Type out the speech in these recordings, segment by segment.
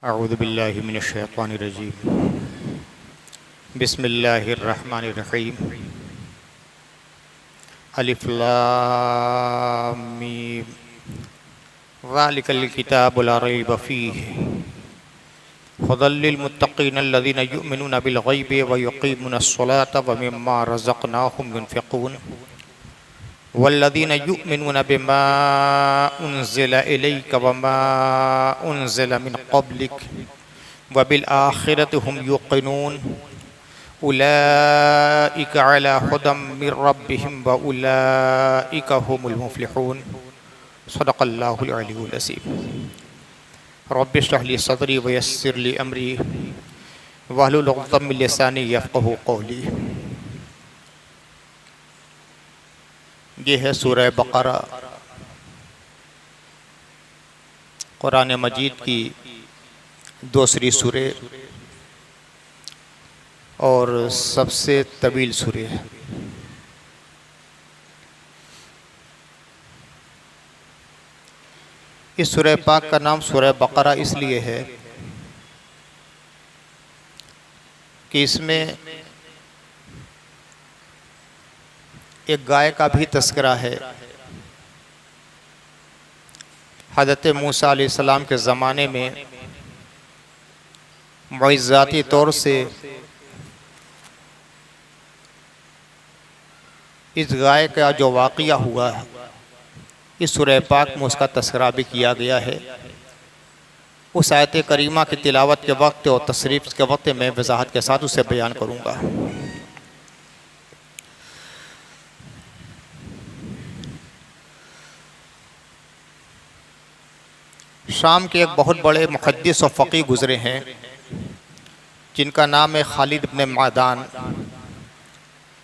अऊज़ु बिल्लाहि मिनश्शैतानिर्रजीम। बिस्मिल्लाहिर्रहमानिर्रहीम। अलिफ लाम मीम। ज़ालिकल किताबु ला रैब फ़ीहि हुदल लिल मुत्तक़ीन अल्लज़ीना युमिनूना बिल ग़ैबि व युक़ीमूनस्सलाता व मिम्मा रज़क़नाहुम युनफ़िक़ून वल्लज़ीना युमिनूना बिमा उन्ज़िला इलैका व मा उन्ज़िला मिन क़ब्लिक व बिल आखिरति हुम युक़िनून उलाइका अला हुदम मिर रब्बिहिम व उलाइका हुमुल मुफ़्लिहून। सदक़ल्लाहुल अलीयुल अज़ीम। रब्बि इश्रह ली सदरी व यस्सिर ली अमरी वहलुल उक़दतम मिन लिसानी यफ़क़हू क़ौली। ये है सूरह बक़रा, कुरान मजीद की दूसरी सूरह और सबसे तवील सूरह है। इस सूरह पाक का नाम सूरह बक़रा इसलिए है कि इसमें एक गाय का भी तज़किरा है। हज़रत मूसा अलैहिस्सलाम के ज़माने में मुइज़्ज़ाती तौर से इस गाय का जो वाक़या हुआ है इस सूरह पाक में उसका तज़किरा भी किया गया है। उस आयत करीमा की तिलावत के वक्त और तशरीफ़ के वक्त मैं वज़ाहत के साथ उसे बयान करूँगा। शाम के एक बहुत बड़े मुहद्दिस और फ़क़ीह गुज़रे हैं जिनका नाम है खालिद इब्न मादान।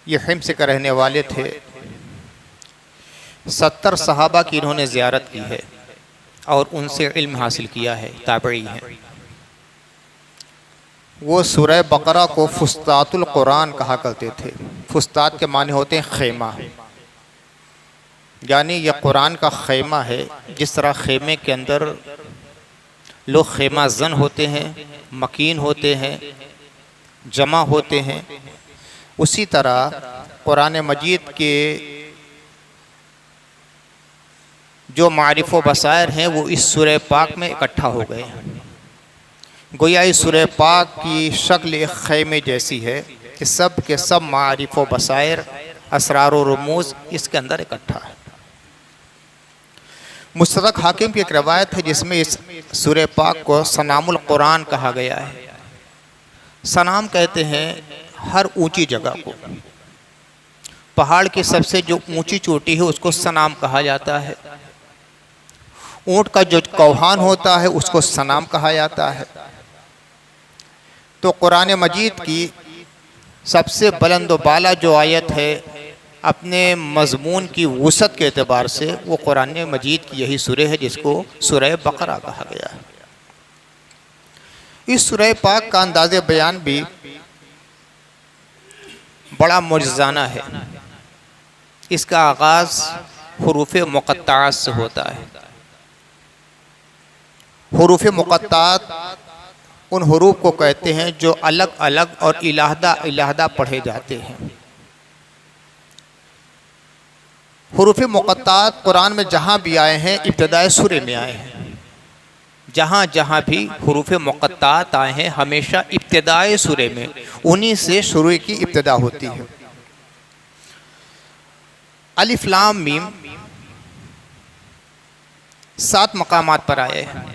ये हिम्स के रहने वाले थे। 70 सहाबा की इन्होंने ज़ियारत की है और उनसे इल्म हासिल किया है, ताबई हैं। वो सूरह बक़रा को फुस्तातुल कुरान कहा करते थे। फुस्तात के माने होते हैं खेमा, यानी यह कुरान का खेमा है। जिस तरह खेमे के अंदर लोग खेमा जन होते हैं, मकीन होते हैं, जमा होते हैं, उसी तरह कुरान मजीद के जो मारिफ व बसायर हैं वो इस सूरह पाक में इकट्ठा हो गए। गोया इस सूरह पाक की शक्ल एक खेमे जैसी है कि सब के सब मारिफ व बसायर, असरार व रमूज़ इसके अंदर इकट्ठा है। मुस्तदरक हाकिम की एक रवायत है जिसमें इस सूरह पाक को सनामुल कुरान कहा गया है। सनाम कहते हैं हर ऊंची जगह को। पहाड़ की सबसे जो ऊंची चोटी है उसको सनाम कहा जाता है। ऊंट का जो कौहान होता है उसको सनाम कहा जाता है। तो कुरान मजीद की सबसे बुलंद व बाला जो आयत है अपने मज़मून की वुसअत के एतबार से वो कुरान मजीद की यही सूरह है जिसको सूरह बक़रा कहा गया है। इस सूरह पाक का अंदाज़े बयान भी बड़ा मुअज्जिज़ाना है। इसका आगाज़ हुरूफ़ मुक़त्तआत से होता है। हुरूफ़ मुक़त्तआत उन हुरूफ को कहते हैं जो अलग अलग और इलाहदा इलाहदा पढ़े जाते हैं। हुरूफ़ मुक़त्तआत कुरान में जहाँ भी आए हैं इब्तिदाए सूरे में आए हैं। जहाँ जहाँ भी हुरूफ़ मुक़त्तआत आए हैं हमेशा इब्तिदाए सूरे में उन्हीं से शुरू की इब्तिदा होती है। अलिफ लाम मीम 7 मकामात पर आए हैं।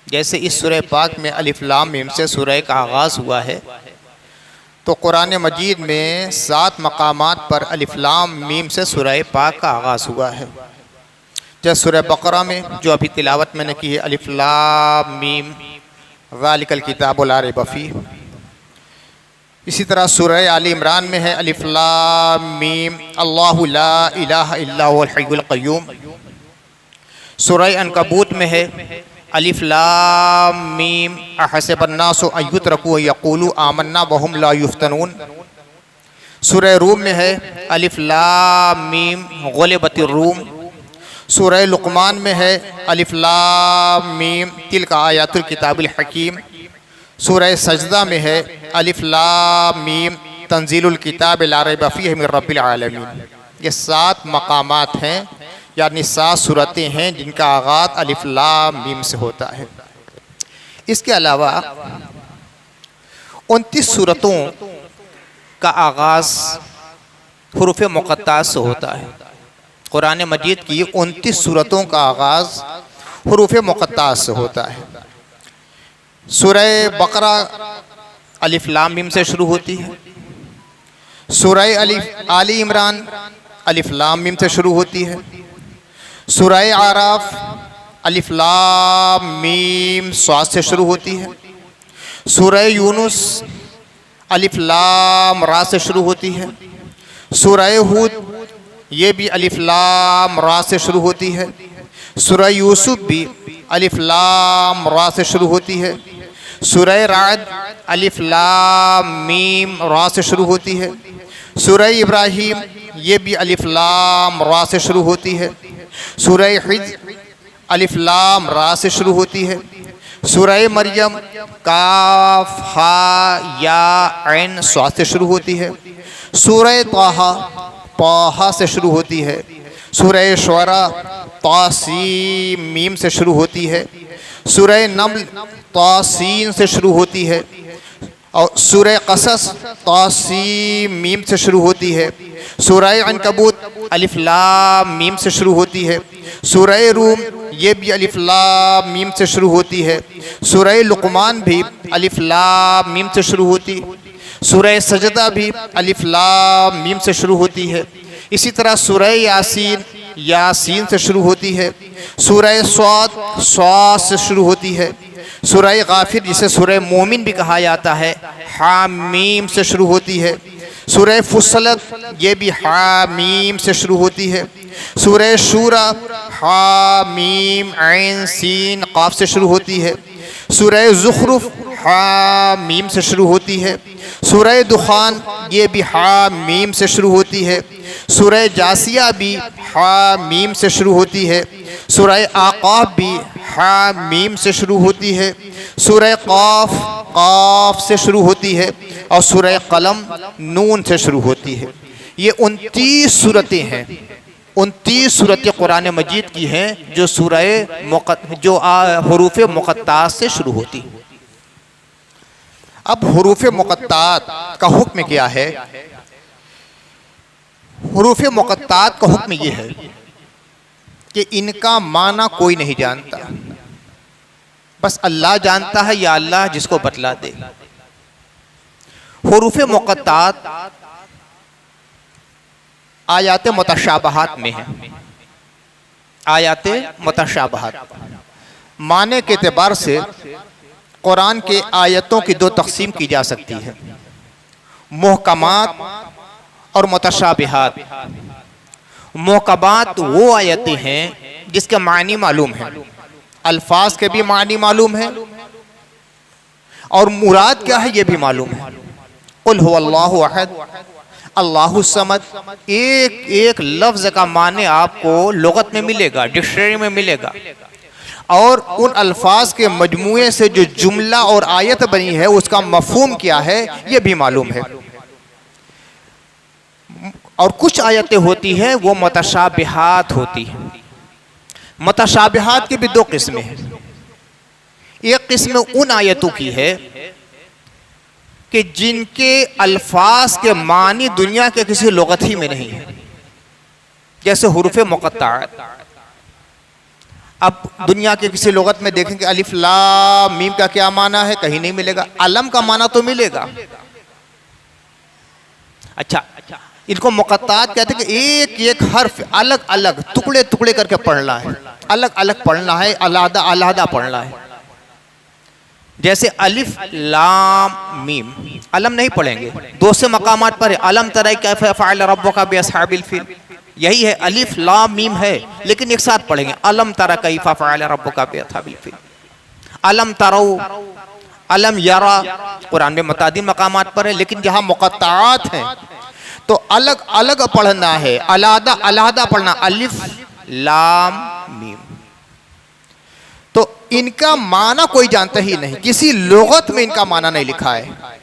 जैसे इस सूरह पाक में अलिफ लाम मीम से सूरह का आगाज़ हुआ है तो कुरान मजीद में 7 मकामात पर अलिफ लाम मीम से सूरह पाक का आगाज़ हुआ है। जैसे सूरह बक़रा में जो अभी तिलावत मैंने की है अलिफ लाम मीम ज़ालिकल किताबु ला रैब फ़ीहि। इसी तरह सूरह आल इमरान में है अलिफ लाम मीम अल्लाहु ला इलाहा इल्ला हुवल हय्युल क़य्यूम। सूरह अनकबूत में है अलिफ लाम मीम अहसिबन्नासु अन युत्रकू यक़ूलू आमन्ना वहुम ला युफ्तनून। सूरह रूम में है अलिफ लाम मीम गुलिबतिर रूम। सूरह लुक़मान में है अलिफ लाम मीम तिलका आयातुल किताबिल हकीम। सूरह सजदा में है अलिफ लाम मीम तंजीलुल किताब ला रैब फीहि मिर रब्बिल आलमीन। ये 7 मकामात हैं, यानी 7 सूरतें हैं जिनका आगाज़ अलिफ लाम मीम से होता है। इसके अलावा 29 सूरतों का आगाज़ हुरूफ़ मुक़त्ता से होता है। कुरान मजीद की 29 सूरतों का आगाज़ हुरूफ़ मुक़त्ता से होता है। सूरह बकरा अलिफ लाम मीम से शुरू होती है। सूरह आली इमरान अलिफ लाम मीम से शुरू होती है। सूरह आराफ अलिफ लाम मीम स्वाद से शुरू होती है। सूरह यूनुस अलिफ लाम रा से शुरू होती है। सूरह हूद ये भी अलिफ लाम रा से शुरू होती है। सूरह यूसुफ भी अलिफ लाम रा से शुरू होती है। सूरह राद अलिफ लाम मीम रा से शुरू होती है। सूरह इब्राहीम ये भी अलिफ लाम रा से शुरू होती है। सूरह हिज्र अलिफ लाम रा से शुरू होती है। सूरह मरियम काफ हा या ऐन स्वाद से शुरू होती है। सूरह ताहा पाहा से शुरू होती है। सूरह शुअरा तासीम मीम से शुरू होती है। सूरह नम्ल तासीन से शुरू होती है। और सूरह क़सस तासीम मीम से शुरू होती है। सूरह अनकबूत अलिफ लाम मीम से शुरू होती है। सूरह रूम ये भी अलिफ लाम मीम से शुरू होती है। सूरह लुक़मान भी अलिफ लाम मीम से शुरू होती है। सूरह सजदा भी अलिफ लाम मीम से शुरू होती है। इसी तरह सूरह यासीन यासीन से शुरू होती है। सूरह स्वाद से शुरू होती है। सूरह गाफिर जिसे सूरह मोमिन भी कहा जाता है हामीम से शुरू होती है। सूरह फुस्सलत ये भी हामीम से शुरू होती है। सूरह शूरा हामीम ऐन सीन क़ाफ से शुरू होती है। सूरह ज़ुख़रुफ़ हामीम से शुरू होती है। सूरह दुखान ये भी हामीम से शुरू होती है। सूरह जासिया भी हामीम से शुरू होती है। सूरह आक़ाब भी हामीम से शुरू होती है। सूरह क़ाफ से शुरू होती है। और सूरह क़लम नून से शुरू होती है। ये 29 सूरतें हैं। 29 सूरतें कुरान मजीद की हैं जो जो हुरूफ़ मुक़त्ता से शुरू होती हैं। अब हुरूफ़ मुक़त्तात का हुक्म क्या है? हुरूफ़ मुक़त्तात का हुक्म ये है कि इनका माना कोई नहीं जानता, बस अल्लाह जानता है या अल्लाह जिसको बतला दे। हुरूफ़ मुक़त्तात आयात मुतशाबहात में है। आयात मुतशाबहात माने के एतबार से कुरान के आयतों की 2 तक़सीम की जा सकती है, मुहकमात और मुतशाबिहात। मुहकमात वो आयतें हैं जिसके मानी मालूम है, अल्फाज के भी मानी मालूम है और मुराद क्या है ये भी मालूम है। कुल हुवल्लाहु अहद अल्लाहु समद, एक एक लफ्ज़ का माने आपको लुगत में मिलेगा, डिक्शनरी में मिलेगा। और उन अल्फाज के मजमूए से जो जुमला और आयत बनी है उसका मफहूम क्या है ये भी मालूम है। और कुछ आयतें होती हैं वो मुतशाबिहात होती हैं। मुतशाबिहात की भी 2 किस्में हैं। एक किस्म उन आयतों की है कि जिनके अल्फाज के मानी दुनिया के किसी लुगत ही में नहीं है, जैसे हुरूफ़ मुक़त्तात। अब दुनिया के किसी लुगत में देखेंगे अलिफ लाम मीम का क्या माना है, कहीं नहीं मिलेगा। अलम का माना तो मिलेगा। अच्छा, इनको मुक़त्तात कहते हैं कि एक एक हर्फ अलग अलग टुकड़े टुकड़े करके पढ़ना है, अलग अलग पढ़ना है, अलहदा अलहदा पढ़ना है। जैसे अलिफ लाम मीम, अलम नहीं पढ़ेंगे, 2 से मकामात पर है। अलम तरै कैफ़ फ़अल रब्बुका बिअस्हाबिल फ़ील, यही है अलिफ लाम मीम है, लेकिन एक साथ पढ़ेंगे अलम तरा कैफ़ फ़अल रब्बुका बिअस्हाबिल फ़ील। अलम तरौ, अलम यरा कुरान में मुतादिद मकामात पर है, लेकिन जहाँ मुक़त्तात हैं तो अलग अलग पढ़ना है, अलहदा अलहदा पढ़ना। अलिफ लाम मीम। तो इनका माना कोई जानता ही नहीं, किसी लुगत में इनका माना नहीं लिखा है।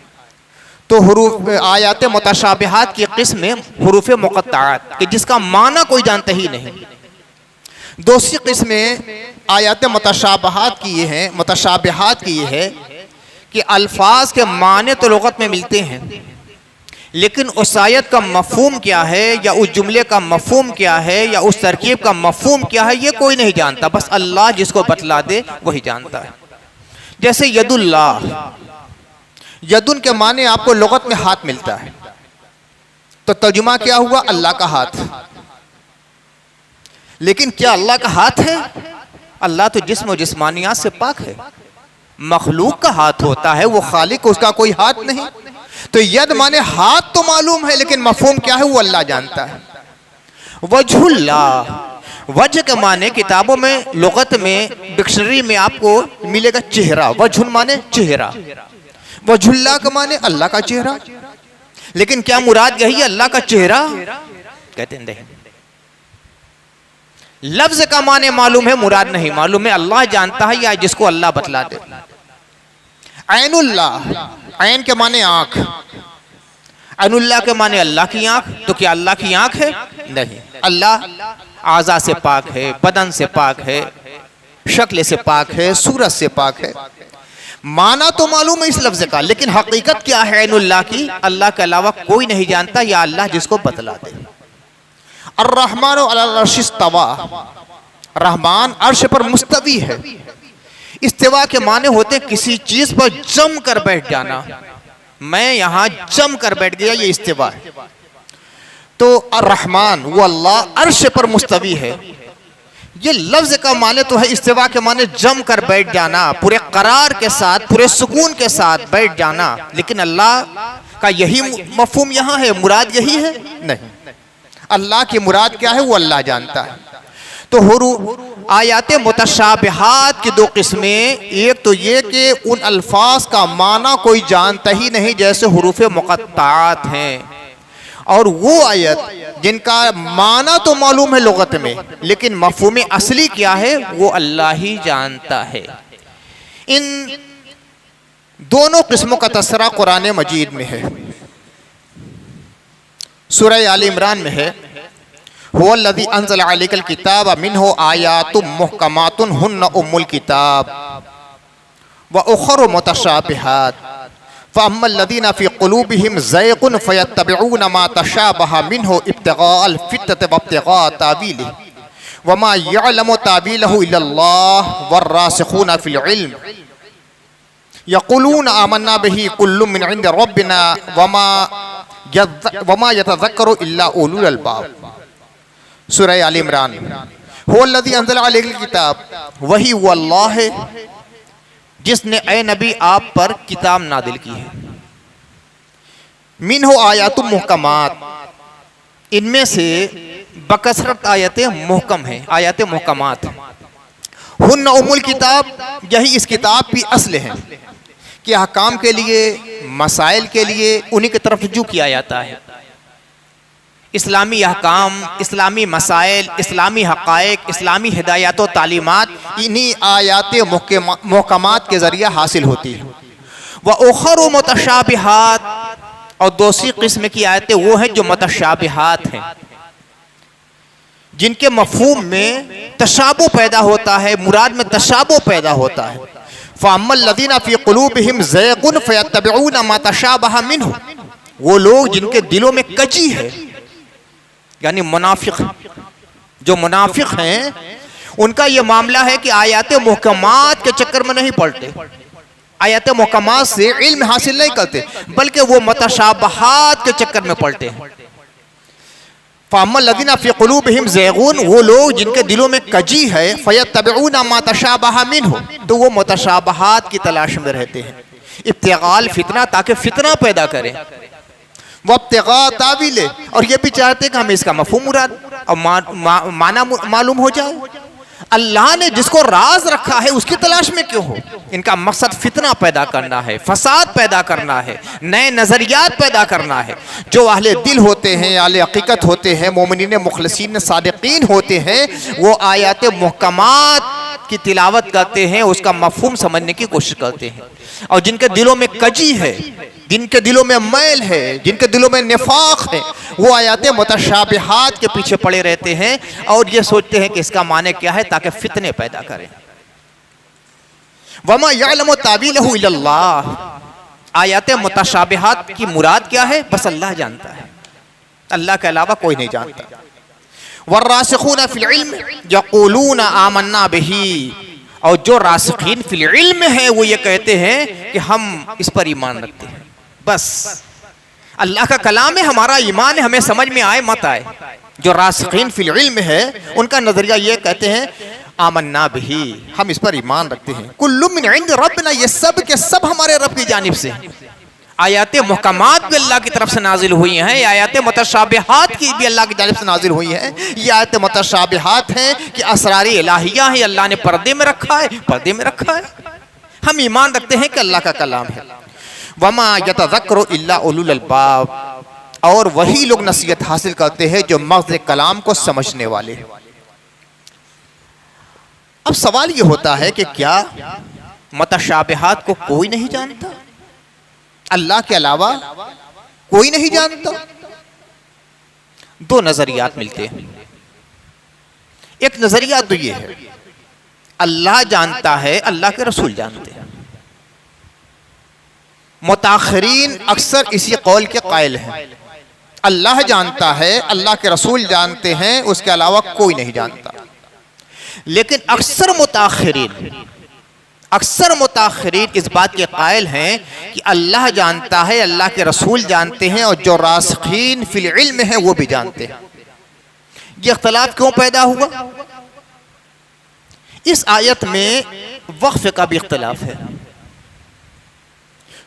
तो हुरूफ आयात मुतशाबिहात की किस्म में हुरूफ मुक़त्तआत कि जिसका माना कोई जानता ही नहीं। दूसरी किस्म आयात मुतशाबिहात की ये है, मुतशाबिहात की ये है कि अल्फाज के माने तो लुगत में मिलते हैं, लेकिन उस आयत का मफहूम क्या है या उस जुमले का मफहूम क्या है या उस तरकीब का मफहूम क्या है ये कोई नहीं जानता, बस अल्लाह जिसको बतला दे वही जानता है। जैसे यदुल्लाह, यदुन के माने आपको लुगत में हाथ मिलता है, तो तर्जुमा क्या हुआ? अल्लाह का हाथ। लेकिन क्या अल्लाह का हाथ है? अल्लाह तो जिस्म और जिस्मानियात से पाक है, मखलूक का हाथ होता है, वो खालिक, उसका कोई हाथ नहीं। तो यद माने हाथ तो मालूम है, लेकिन मफहूम क्या है वो अल्लाह जानता है। वजहुल्लाह, वजह के माने किताबों में लुगत में डिक्शनरी में आपको मिलेगा चेहरा, वजहुन माने चेहरा, वजहुल्लाह का माने अल्लाह का चेहरा। लेकिन क्या मुराद यही अल्लाह का चेहरा? कहते हैं नहीं, लफ्ज का माने मालूम है, मुराद नहीं मालूम है, अल्लाह जानता है या जिसको अल्लाह बतला दे। ऐनुल्लाह, ऐन के माने आंख, ऐनुल्लाह के माने अल्लाह की आंख। तो क्या अल्लाह की आंख है? नहीं, अल्लाह आज़ा से पाक है, बदन से पाक है, शक्ल से पाक है, सूरत से पाक है। माना तो मालूम है इस लफ्ज का, लेकिन हकीकत क्या है ऐनुल्लाह की? अल्लाह के अलावा कोई नहीं जानता या अल्लाह जिसको बतला दे। अर्रहमान अलल अर्श इस्तवा, रहमान अर्श पर मुस्तवी है। इस्तिवा के माने होते किसी चीज पर जम कर बैठ जाना, मैं यहां जम कर बैठ गया, ये इस्तिवा है। तो अर्रहमान वो अल्लाह अर्श पर मुस्तवी है, ये लफ्ज का माने तो है इस्तिवा के माने जम कर बैठ जाना, पूरे करार के साथ, पूरे सुकून के साथ बैठ जाना। लेकिन अल्लाह का यही मफहूम यहां है, मुराद यही है? नहीं, अल्लाह की मुराद क्या है वो अल्लाह जानता है। तो आयात मुतशाबिहात की दो किस्में, एक तो ये कि उन अल्फाज का माना कोई जानता ही नहीं जैसे हुरूफ मुक़त्तआत हैं, और वो आयत जिनका माना तो मालूम है लुगत में, लेकिन मफहूम असली क्या है वो अल्लाह ही जानता है। इन दोनों किस्मों का तस्करा कुरान मजीद में है। सूरह आल इमरान में है, हुवल्लज़ी अंज़ला अलैकल किताब मिन्हु आयातुम मुहकमातुन हुन्ना उम्मुल किताब व उख़रु मुतशाबिहात फ़अम्मल्लज़ीना फ़ी क़ुलूबिहिम ज़ैग़ुन फ़यत्तबिऊना मा तशाबहा मिन्हु इब्तिग़ाअल फ़ित्नति व इब्तिग़ाअ तावीलिहि व मा यअलमु तावीलहु इल्लल्लाह वर्रासिख़ूना फ़िल इल्म यक़ूलूना आमन्ना बिही कुल्लुम मिन इंदि रब्बिना वमा यतज़क्करु इल्ला उलुल अलबाब। सूरह आल इमरान। हुवल्लज़ी अंज़ला अलैकल किताब, वही वो अल्लाह है जिसने ए नबी आप पर किताब नादिल की है। मिन्हु आयातुम मुहकमात, इनमें से बकसरत आयतें मुहकम हैं, आयतें मुहकमात। हुन्ना उम्मुल किताब, यही इस किताब की असल हैं कि अहकाम के लिए, मसाइल के लिए उन्हीं की तरफ रुजू किया जाता है। इस्लामी अहकाम, इस्लामी मसाइल, इस्लामी हक़ाइक़, इस्लामी हिदायत व तालीमात इन्हीं आयात मुहकमात के ज़रिए हासिल होती है। व उख़रु मुतशाबिहात, और दूसरी किस्म की आयतें वो हैं जो मुतशाबिहात हैं, जिनके मफहूम में तशाबुह पैदा होता है, मुराद में तशाबुह पैदा होता है। फ़अम्मल्लज़ीना फ़ी क़ुलूबिहिम ज़ैग़ुन फ़यत्तबिऊना मा तशाबहा मिन्हु, वो लोग जिनके दिलों में कजी है, यानी मुनाफिक, जो मुनाफिक हैं उनका ये मामला है कि आयात मुहकमात के चक्कर में नहीं पड़ते, आयात मुहकमात से इल्म हासिल नहीं करते, बल्कि वो मुतशाबहात के चक्कर में पड़ते हैं। फ़अम्मल्लज़ीना फ़ी क़ुलूबिहिम ज़ैग़ुन, वो लोग जिनके दिलों में कजी है, फ़यत्तबिऊना मा तशाबहा मिन्हु, तो वो मुतशाबहात की तलाश में रहते हैं। इब्तिग़ाअल फ़ितना, ताकि फ़ितना पैदा करें। वब्तिग़ाअ तावीले, और ये भी चाहते हैं कि हमें इसका मफ़हूम मुराद और माना मालूम हो जाए। अल्लाह ने जिसको राज रखा है उसकी तलाश में क्यों हो? इनका मकसद फितना पैदा करना है, फसाद पैदा करना है, नए नजरियात पैदा करना है। जो अहले दिल होते हैं, अहले हकीकत होते हैं, मोमिनीन मुखलसीन सादिकीन होते हैं, वो आयात मुहकमात की तिलावत करते हैं, उसका मफहूम समझने की कोशिश करते हैं। और जिनके दिलों में कजी है, जिनके दिलों में मैल है, जिनके दिलों में निफाक है, वो आयात मुतशाबिहात के पीछे पड़े रहते हैं और ये सोचते हैं कि इसका माने क्या है, ताकि फितने पैदा करें। वमा यअलमु तावीलहु इल्लल्लाह, आयात मुतशाबिहात की मुराद क्या है, बस अल्लाह जानता है, अल्लाह के अलावा कोई नहीं जानता। वर्रासिखून फिल इल्म यक़ूलून आमन्ना बिही, और जो रासिखीन फिल इल्म है वो ये कहते हैं कि हम इस पर ईमान रखते हैं। बस अल्लाह का कलाम है, हमारा ईमान है, हमें समझ में आए मत आए। जो रासिखीन फिल इल्म है उनका नजरिया ये कहते हैं आमन्ना बिही, हम इस पर ईमान रखते हैं। कुल्लु मिन इंद रब्बिना, ये सब के सब हमारे रब की जानिब से। आयात मुहकमात भी अल्लाह की तरफ से नाजिल हुई हैं, आयात मुतशाबिहात की भी अल्लाह की जानिब से नाजिल हुई हैं। ये आयत मुतशाबिहात हैं कि असरारी इलाहिया है, अल्लाह ने पर्दे में रखा है, पर्दे में रखा है। हम ईमान रखते हैं कि अल्लाह का कलाम है। वमा यतज़क्करु इल्ला उलुल अलबाब, और वही लोग नसीहत हासिल करते हैं जो मग़ज़ कलाम को समझने वाले। अब सवाल ये होता है कि क्या मुतशाबिहात को कोई नहीं जानता? अल्लाह के अलावा कोई नहीं जानता? दो नजरियात मिलते हैं। एक नजरिया तो ये है अल्लाह जानता है, अल्लाह के रसूल जानते हैं। मुताखिरीन अक्सर इसी कौल के कायल हैं, अल्लाह जानता है, अल्लाह के रसूल जानते हैं, उसके अलावा कोई नहीं जानता। लेकिन अक्सर मुताखिरीन इस बात के कायल हैं कि अल्लाह जानता है, अल्लाह के रसूल जानते हैं, और जो रासिखीन फिल इल्म है वो भी जानते हैं। ये इख्तिलाफ क्यों पैदा हुआ? इस आयत में वक्फ का भी इख्तिलाफ है।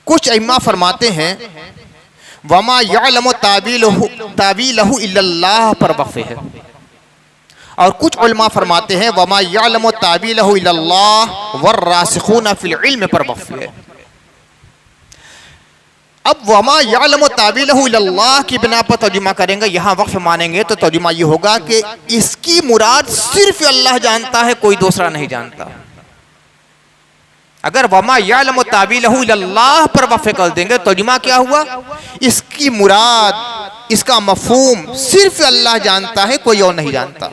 कुछ इमाम फरमाते हैं वमा यअलमु तावीलहु इल्लल्लाह पर वक्फ है, और कुछ उलमा फरमाते हैं वमा यअलमु तावीलहु इल्लल्लाह वर्रासिखून फिल इल्म पर वक्फ है। अब वमा यअलमु तावीलहु इल्लल्लाह की बिना पर तर्जुमा करेंगे, यहाँ वक्फ मानेंगे तो तर्जुमा ये होगा कि इसकी मुराद सिर्फ अल्लाह जानता है, कोई दूसरा नहीं जानता। अगर वमा यअलमु तावीलहु इल्लल्लाह पर वक्फ कर देंगे तो तर्जुमा क्या हुआ? इसकी मुराद, इसका मफहूम सिर्फ अल्लाह जानता है, कोई और नहीं जानता।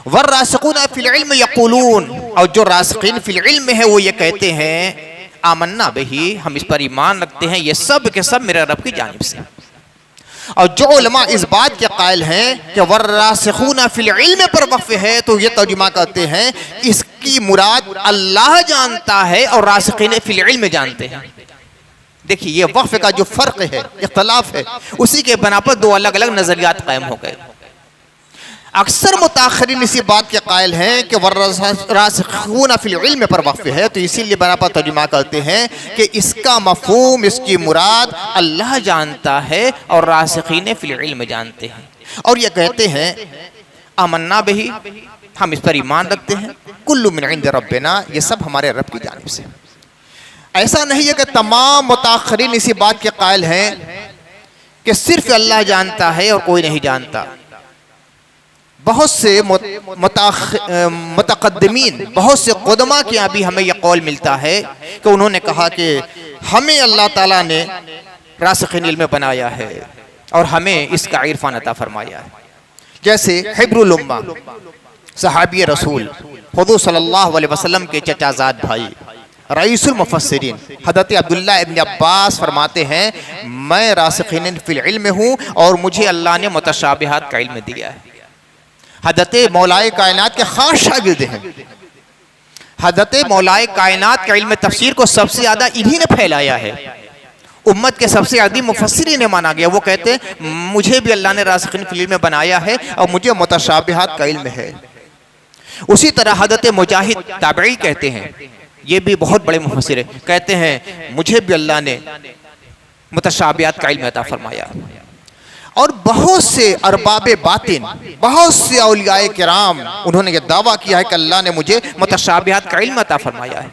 वर्रासिखून फिल इल्म यक़ूलून, और जो रासिखीन फिल इल्म है वो ये कहते हैं आमन्ना बिही, हम इस पर ईमान रखते हैं, ये सब के सब मेरे रब की जानिब से। और जो उलमा इस बात के कायल हैं कि वर्रासिखून फिल इल्म पर वक्फ है, तो ये तर्जुमा करते हैं इसकी मुराद अल्लाह जानता है और रासिखीन फिल इल्म जानते हैं। देखिए ये वक्फ का जो फर्क है, इख्तिलाफ है, उसी के बना पर दो अलग अलग नजरियात कायम हो गए। अक्सर मुताखिरीन इसी बात के कायल हैं कि वर्रासिखून फिल इल्म पर वक्फ है, तो इसीलिए बना पर तर्जुमा करते हैं कि इसका मफहूम, इसकी मुराद अल्लाह जानता है और रासिखीन फिल इल्म जानते हैं। और ये कहते हैं आमन्ना बिही, हम इस पर ईमान रखते हैं, कुल्लु मिन इंद रब्बिना, ये सब हमारे रब की जानिब से। ऐसा नहीं है कि तमाम मुताखिरीन इसी बात के कायल हैं कि सिर्फ अल्लाह जानता है और कोई नहीं जानता। बहुत से मुतक़द्दिमीन, बहुत से क़ुदमा के यहाँ भी हमें यह कौल मिलता है कि उन्होंने कहा कि हमें अल्लाह ताला ने रासिखीन इल्म बनाया है और हमें इसका इरफान अता फरमाया है। जैसे हिब्रुल उम्मा सहाबी रसूल हुज़ूर सल्लल्लाहु अलैहि वसल्लम के चचाजाद भाई रईसुल मुफस्सिरीन हज़रत अब्दुल्लाह इब्न अब्बास फरमाते हैं, मैं रासिखीन फिल इल्म हूँ और मुझे अल्लाह ने मुतशाबिहात का इल्म दिया है। हज़रत मौलाए कायनात के खास शागिर्द हैं। हज़रत मौलाए कायनात का इल्म तफसीर को सबसे ज़्यादा इन्हीं ने फैलाया है, उम्मत के सबसे अदीम मुफस्सिरीन माना गया। वो कहते हैं मुझे भी अल्लाह ने रासिखीन फिल इल्म बनाया है और मुझे मुतशाबिहात का इल्म है। उसी तरह हज़रत मुजाहिद ताबई कहते हैं, ये भी बहुत बड़े मुफस्सिर हैं, कहते हैं मुझे भी अल्लाह ने मुतशाबिहात का इल्म अता फरमाया। और बहुत से अरबाब बातिन, बहुत से औलियाए किराम, उन्होंने यह दावा किया है कि अल्लाह ने मुझे मुतशाबिहात का इल्म अता फरमाया है।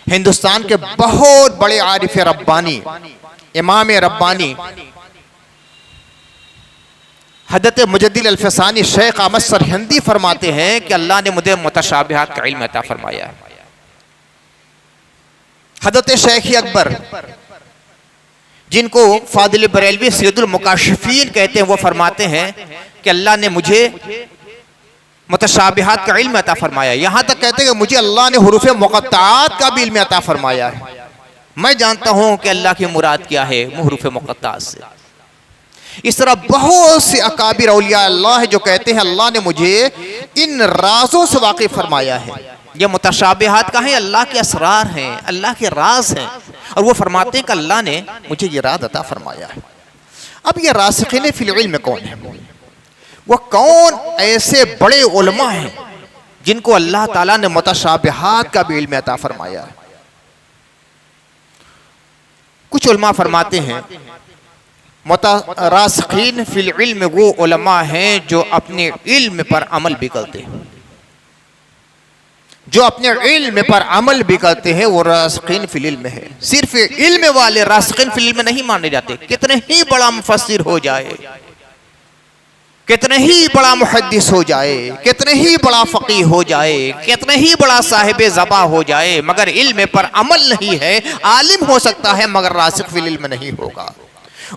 हिंदुस्तान के बहुत बड़े आरिफ रब्बानी, इमाम रब्बानी हज़रत मुजद्दिद अल-फसानी शेख अहमद सरहिंदी फरमाते हैं कि अल्लाह ने मुझे मुतशाबिहात का इल्म अता फरमाया है। हज़रत शेख अकबर, जिनको फादिल बरेलवी सैयदुल मुकाशिफीन कहते हैं, वो फरमाते हैं कि अल्लाह ने मुझे मुतशाबिहात का इल्म अता फरमाया। यहां तक कहते हैं कि मुझे अल्लाह ने हुरूफ मुक़त्ताआत का भी इल्म अता फरमाया है। मैं जानता हूं कि अल्लाह की मुराद क्या है हुरूफ मुक़त्ताआत से। इस तरह बहुत से अकाबिर औलिया अल्लाह है जो कहते हैं अल्लाह ने मुझे इन राजों से वाकिफ फरमाया है। ये मुतशाबिहात का है, अल्लाह के असरार हैं, अल्लाह के राज हैं, और वो फरमाते हैं कि अल्लाह ने मुझे ये राज अता फरमाया है। अब ये रासिखीन फिल इल्म कौन है? वो कौन ऐसे बड़े उलमा हैं जिनको अल्लाह ताला ने मुतशाबिहात का भी इल्म अता फरमाया है? कुछ उलमा फरमाते हैं रासिखीन फिल इल्म वो उलमा हैं जो अपने इल्म पर अमल भी करते हैं। जो अपने इल्म पर अमल भी करते हैं वो रासिखीन फिल इल्म है। सिर्फ इल्म वाले रासिखीन फिल इल्म नहीं माने जाते। कितने ही बड़ा मुफस्सिर हो जाए, कितने ही बड़ा मुहद्दिस हो जाए, कितने ही बड़ा फ़क़ीह हो जाए, कितने ही बड़ा साहिब ज़बा हो जाए, मगर इल्म पर अमल नहीं है, आलिम हो सकता है मगर रासिख फिल इल्म नहीं होगा।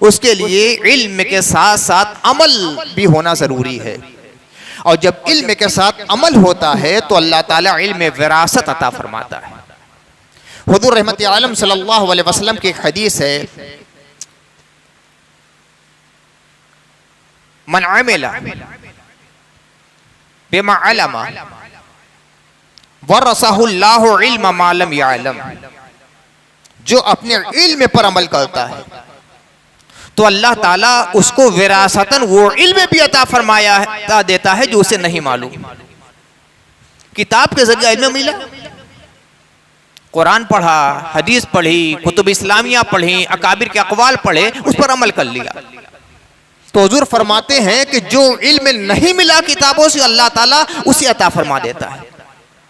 उसके लिए इल्म के साथ साथ अमल भी होना ज़रूरी है। और जब इल्म के साथ अमल होता है तो अल्लाह ताला इल्म विरासत अता फरमाता है। हुज़ूर रहमत आलम सल्लल्लाहु अलैहि वसल्लम की एक हदीस है, मन अमिला बिमा अलमा वरसहुल्लाहु इल्म मा लम यअलम। जो अपने इल्म पर अमल करता है तो अल्लाह ताला उसको विरासतन वो इल्म भी अता फरमाया देता है जो उसे नहीं मालूम। किताब के जरिए इल्म मिला, कुरान पढ़ा, हदीस पढ़ी, कुतुब इस्लामिया पढ़ी, अकाबिर के अक़वाल पढ़े, उस पर अमल कर लिया। तो हुज़ूर फरमाते हैं कि जो इल्म नहीं मिला किताबों से अल्लाह ताला उसे अता फरमा देता है।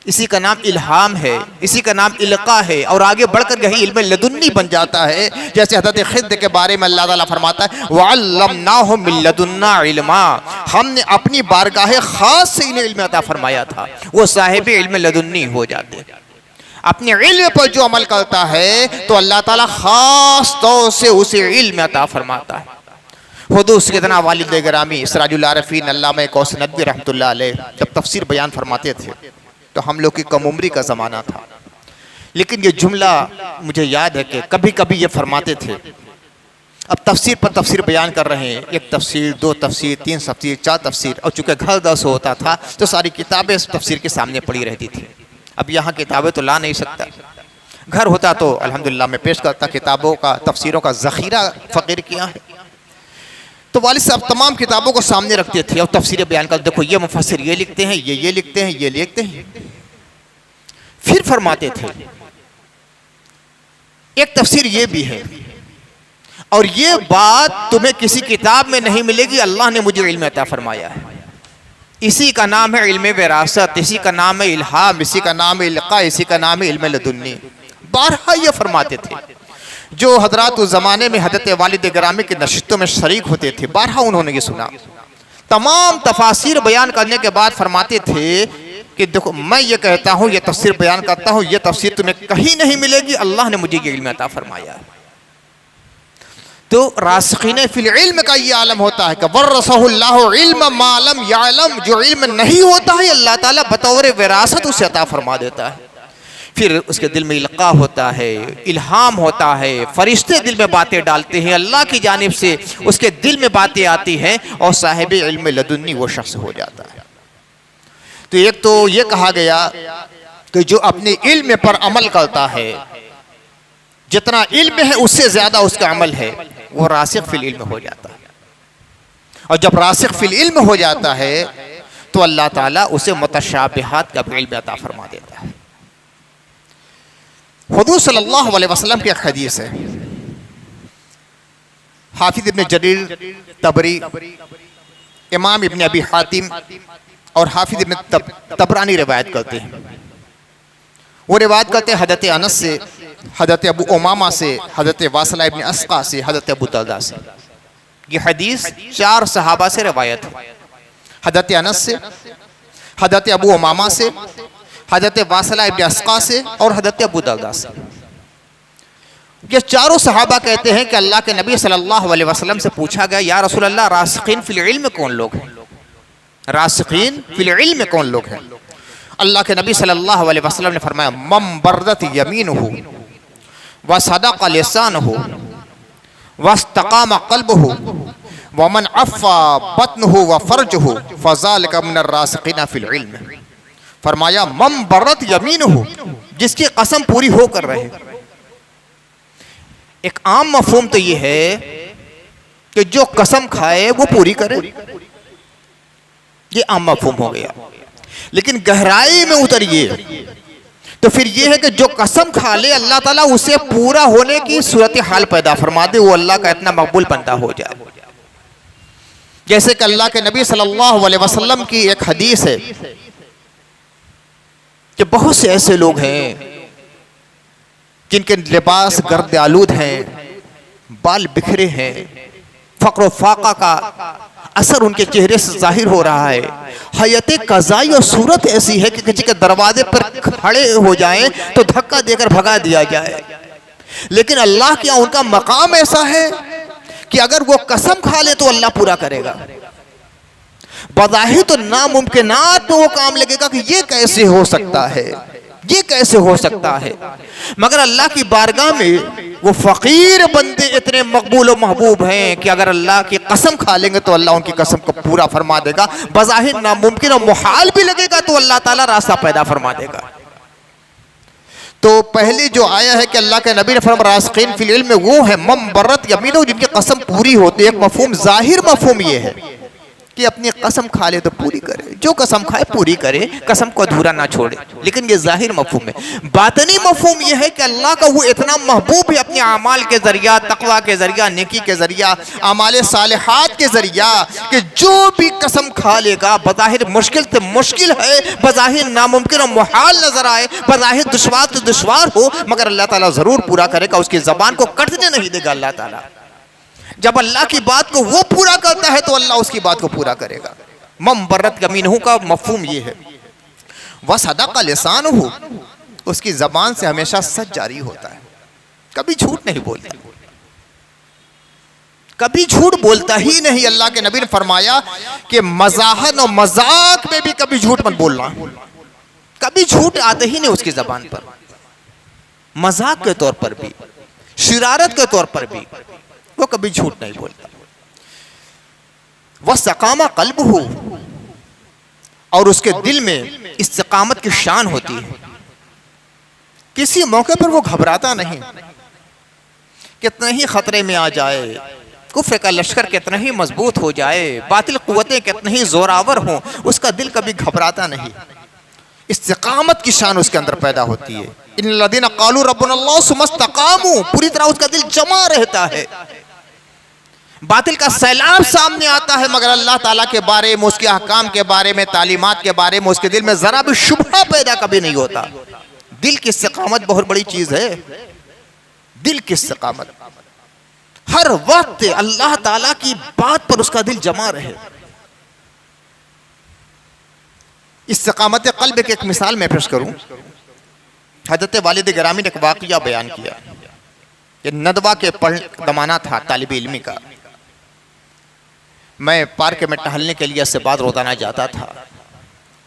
इसी का नाम इल्हाम है, इसी का नाम इल्का है, और आगे बढ़कर यही इल्म लदुन्नी बन जाता है। जैसे हज़रत खिद्र के बारे में अल्लाह ताला फरमाता है वअल्लमनाहु मिन लदुन्ना इल्मा, हमने अपनी बारगाह खास से इन्हें इल्म अता फरमाया था। वो साहिब इल्म लदुन्नी हो जाते हैं। अपने इल्म पर जो अमल करता है तो अल्लाह ताला खास तौर से उसे इल्म अता फरमाता है। खुद उसके तना वालिद गिरामी सिराजुल आरिफीन अल्लामा कौसर नदवी रहमतुल्लाह अलैह जब तफसीर बयान फरमाते थे तो हम लोग की कम उम्री का ज़माना था, लेकिन ये जुमला मुझे याद है कि कभी कभी ये फरमाते थे। अब तफसीर पर तफसीर बयान कर रहे हैं, एक तफसीर, दो तफसीर, तीन तफसीर, चार तफसीर, और चूँकि घर दस होता था तो सारी किताबें इस तफसीर के सामने पड़ी रहती थी। अब यहाँ किताबें तो ला नहीं सकता, घर होता तो अल्हम्दुलिल्लाह मैं पेश करता, किताबों का, तफसीरों का ज़ख़ीरा फ़कीर किया है। तो वालिद साहब तमाम किताबों को सामने रखते थे और तफसीरें बयान कर, देखो ये मुफस्सिर ये लिखते हैं, ये लिखते हैं, ये लिखते हैं। फिर फरमाते थे एक तफसीर ये भी है और ये बात तुम्हें किसी किताब में नहीं मिलेगी, अल्लाह ने मुझे इल्म अता फरमाया है। इसी का नाम है इल्म विरासत, इसी का नाम है इल्हाम, इसी का नाम है इल्का, इसी का नाम है इल्म लदुन्नी। बारहा ये फरमाते थे। जो हजरात उस ज़माने में हज़रत वालिद गिरामी की नशिस्तों में शरीक होते थे, बारहा उन्होंने ये सुना। तमाम तफासिर बयान करने के बाद फरमाते थे कि देखो मैं ये कहता हूँ, ये तफसीर बयान करता हूँ, ये तफसीर तुम्हें कहीं नहीं मिलेगी, अल्लाह ने मुझे ये इल्म अता फरमाया है। तो रासिखीन फिल इल्म का ये आलम होता है कि वरसहुल्लाहु इल्म मा लम यअलम, जो इल्म नहीं होता है अल्लाह ताला बतौर विरासत उसे अता फरमा देता है। फिर उसके दिल में इल्का होता है, इल्हाम होता है, फरिश्ते दिल में बातें डालते हैं, अल्लाह की जानिब से उसके दिल में बातें आती हैं और साहिब इल्म लदुन्नी वो शख्स हो जाता है। तो एक तो ये कहा गया कि जो अपने इल्म पर अमल करता है, जितना इल्म है उससे ज्यादा उसका अमल है, वो रासिख फिल इल्म हो जाता है। और जब रासिख फिल इल्म हो जाता है तो अल्लाह ताला उसे मुतशाबिहात का इल्म अता फरमा देता है। हुज़ूर सल्लल्लाहु अलैहि वसल्लम की एक हदीस है, हाफिज इब्न जरीर तबरी, इमाम इब्न अबी हातिम और हाफिज इब्न तबरानी रिवायत करते हैं। वो रिवायत करते हैं हज़रत अनस से, हज़रत अबू उमामा से, हज़रत वासिला इब्न अस्क़ा से, हज़रत अबू दरदा से। ये हदीस 4 सहाबा से रिवायत है, हज़रत अनस से, हज़रत अबू उमामा से, हज़रत वासिला इब्न अस्क़ा से और हज़रत अबू दरदा से। ये चारों सहाबा कहते हैं कि अल्लाह के नबी सल्लल्लाहु अलैहि वसल्लम से पूछा गया, या रसूल अल्लाह, रासिखीन फिल इल्म कौन लोग हैं? रासिखीन फिल इल्म कौन लोग हैं? अल्लाह के नबी सल्लल्लाहु अलैहि वसल्लम ने फरमाया, मम बर्रत यमीनुहु व सदक़ लिसानुहु वस्तक़ाम क़ल्बुहु व मन अफ़्फ़ा बत्नुहु व फ़र्जुहु फ़ज़ालिका मिनर रासिखीन फिल इल्म। फरमाया मम बर्रत यमीनुहु, जिसकी कसम पूरी होकर रहे। एक आम मफहूम तो ये है कि जो कसम खाए वो पूरी करे, ये आम मफहूम हो गया। लेकिन गहराई में उतरिए तो फिर ये है कि जो कसम खा ले अल्लाह ताला उसे पूरा होने की सूरत हाल पैदा फरमा दे, वो अल्लाह का इतना मकबूल बंदा हो जाए। जैसे कि अल्लाह के नबी सल्लल्लाहु अलैहि वसल्लम की एक हदीस है कि बहुत से ऐसे लोग हैं जिनके लिबास गर्द आलूद हैं, बाल बिखरे हैं, फक्र फाका का असर उनके चेहरे से जाहिर हो रहा है। हयत कज़ाई और सूरत ऐसी है कि किसी के दरवाजे पर खड़े हो जाएं तो धक्का देकर भगा दिया जाए। लेकिन अल्लाह के यहाँ उनका मकाम ऐसा है कि अगर वो कसम खा ले तो अल्लाह पूरा करेगा। बज़ाहिर तो नामुमकिनात में वो काम लगेगा कि ये कैसे हो सकता है, ये कैसे हो सकता है, मगर अल्लाह की बारगाह में वो फकीर बंदे इतने मकबूल और महबूब हैं कि अगर अल्लाह की कसम खा लेंगे तो अल्लाह उनकी कसम को पूरा फरमा देगा। बज़ाहिर नामुमकिन और मुहाल भी लगेगा तो अल्लाह ताला रास्ता पैदा फरमा देगा। तो पहले जो आया है कि अल्लाह के नबी ने फरमाया रासिखीन फिल इल्म, वो है मम बर्रत यमीनुहु, जिनकी कसम पूरी होती है। एक मफहूम, जाहिर मफहूम ये है कि अपनी कसम खा ले तो पूरी करे, जो कसम खाए पूरी करे, कसम को अधूरा ना छोड़े। लेकिन ये जाहिर मफहूम है। बातनी मफहूम ये है कि अल्लाह का वो इतना महबूब है अपने अमाल के जरिया, तकवा के जरिया, नेकी के जरिया, अमाल सालिहात के जरिया, कि जो भी कसम खा लेगा बज़ाहिर मुश्किल से मुश्किल है, बज़ाहिर नामुमकिन और मुहाल नजर आए, बज़ाहिर दुश्वार तो दुश्वार हो, मगर अल्लाह ताला जरूर पूरा करेगा। उसकी जबान को कटने नहीं देगा अल्लाह ताला। जब अल्लाह की बात को वो पूरा करता है तो अल्लाह उसकी बात को पूरा करेगा। मम बर्रत यमीनुहु का मफहूम ये है। व सदक़ लिसानुहु, उसकी जबान से हमेशा सच जारी होता है, कभी झूठ नहीं बोलता, कभी झूठ बोलता ही नहीं। अल्लाह के नबी ने फरमाया कि मज़ाहन और मजाक में भी कभी झूठ मत बोलना, कभी झूठ आते ही नहीं उसकी जबान पर, मजाक के तौर पर भी, शरारत के तौर पर भी वो कभी झूठ नहीं बोलता। वस्तक़ाम क़ल्बुहु, और उसके दिल में इस्तिक़ामत की शान होती है। किसी मौके पर वो घबराता नहीं, कितने ही खतरे में आ जाए, कुफ्र का लश्कर कितना ही मजबूत हो जाए, बातिल कुव्वतें कितनी ही जोरावर हों, उसका दिल कभी घबराता नहीं। इस्तिक़ामत की शान उसके अंदर पैदा होती है। इन्नल्लज़ीना क़ालू रब्बुनल्लाह सुम्मा इस्तक़ामू, पूरी तरह उसका दिल जमा रहता है। बातिल का सैलाब सामने आता है, मगर अल्लाह ताला के बारे में, उसके अहकाम के बारे में, तालीमात के बारे में उसके दिल में जरा भी शुबहा पैदा कभी नहीं होता। दिल की इस्तिक़ामत बहुत बड़ी चीज है। दिल की इस्तिक़ामत, हर वक्त अल्लाह ताला की बात पर उसका दिल जमा रहे। इस्तिक़ामत क़ल्ब की एक मिसाल मैं पेश करूं। हज़रत वालिद गिरामी ने एक वाक़या बयान किया। ये नदवा के जमाना था तालिब इल्मी का। मैं पार्क में टहलने के लिए इससे बाद रोजाना जाता था।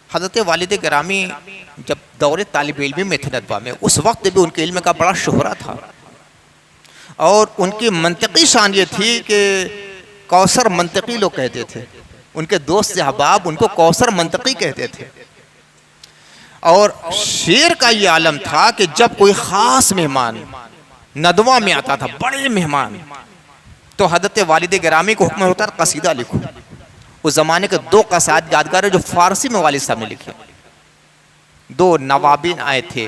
हज़रत वालिद गिरामी जब दौरे तालिब इल्मी में थे नदवा में, उस वक्त भी उनके इल्म का बड़ा शोहरा था और उनकी मंतकी शान ये थी कि कौसर मंतकी लोग कहते थे। उनके दोस्त अहबाब उनको कौसर मंतकी कहते थे। और शेर का ये आलम था कि जब कोई ख़ास मेहमान नदवा में आता था, बड़े मेहमान, तो हज़रत वालिद गिरामी को हुक्म होता था कसीदा लिखो। उस ज़माने के 2 कसायद यादगार है जो फ़ारसी में वालिद साहब ने लिखे। 2 नवाबिन आए थे,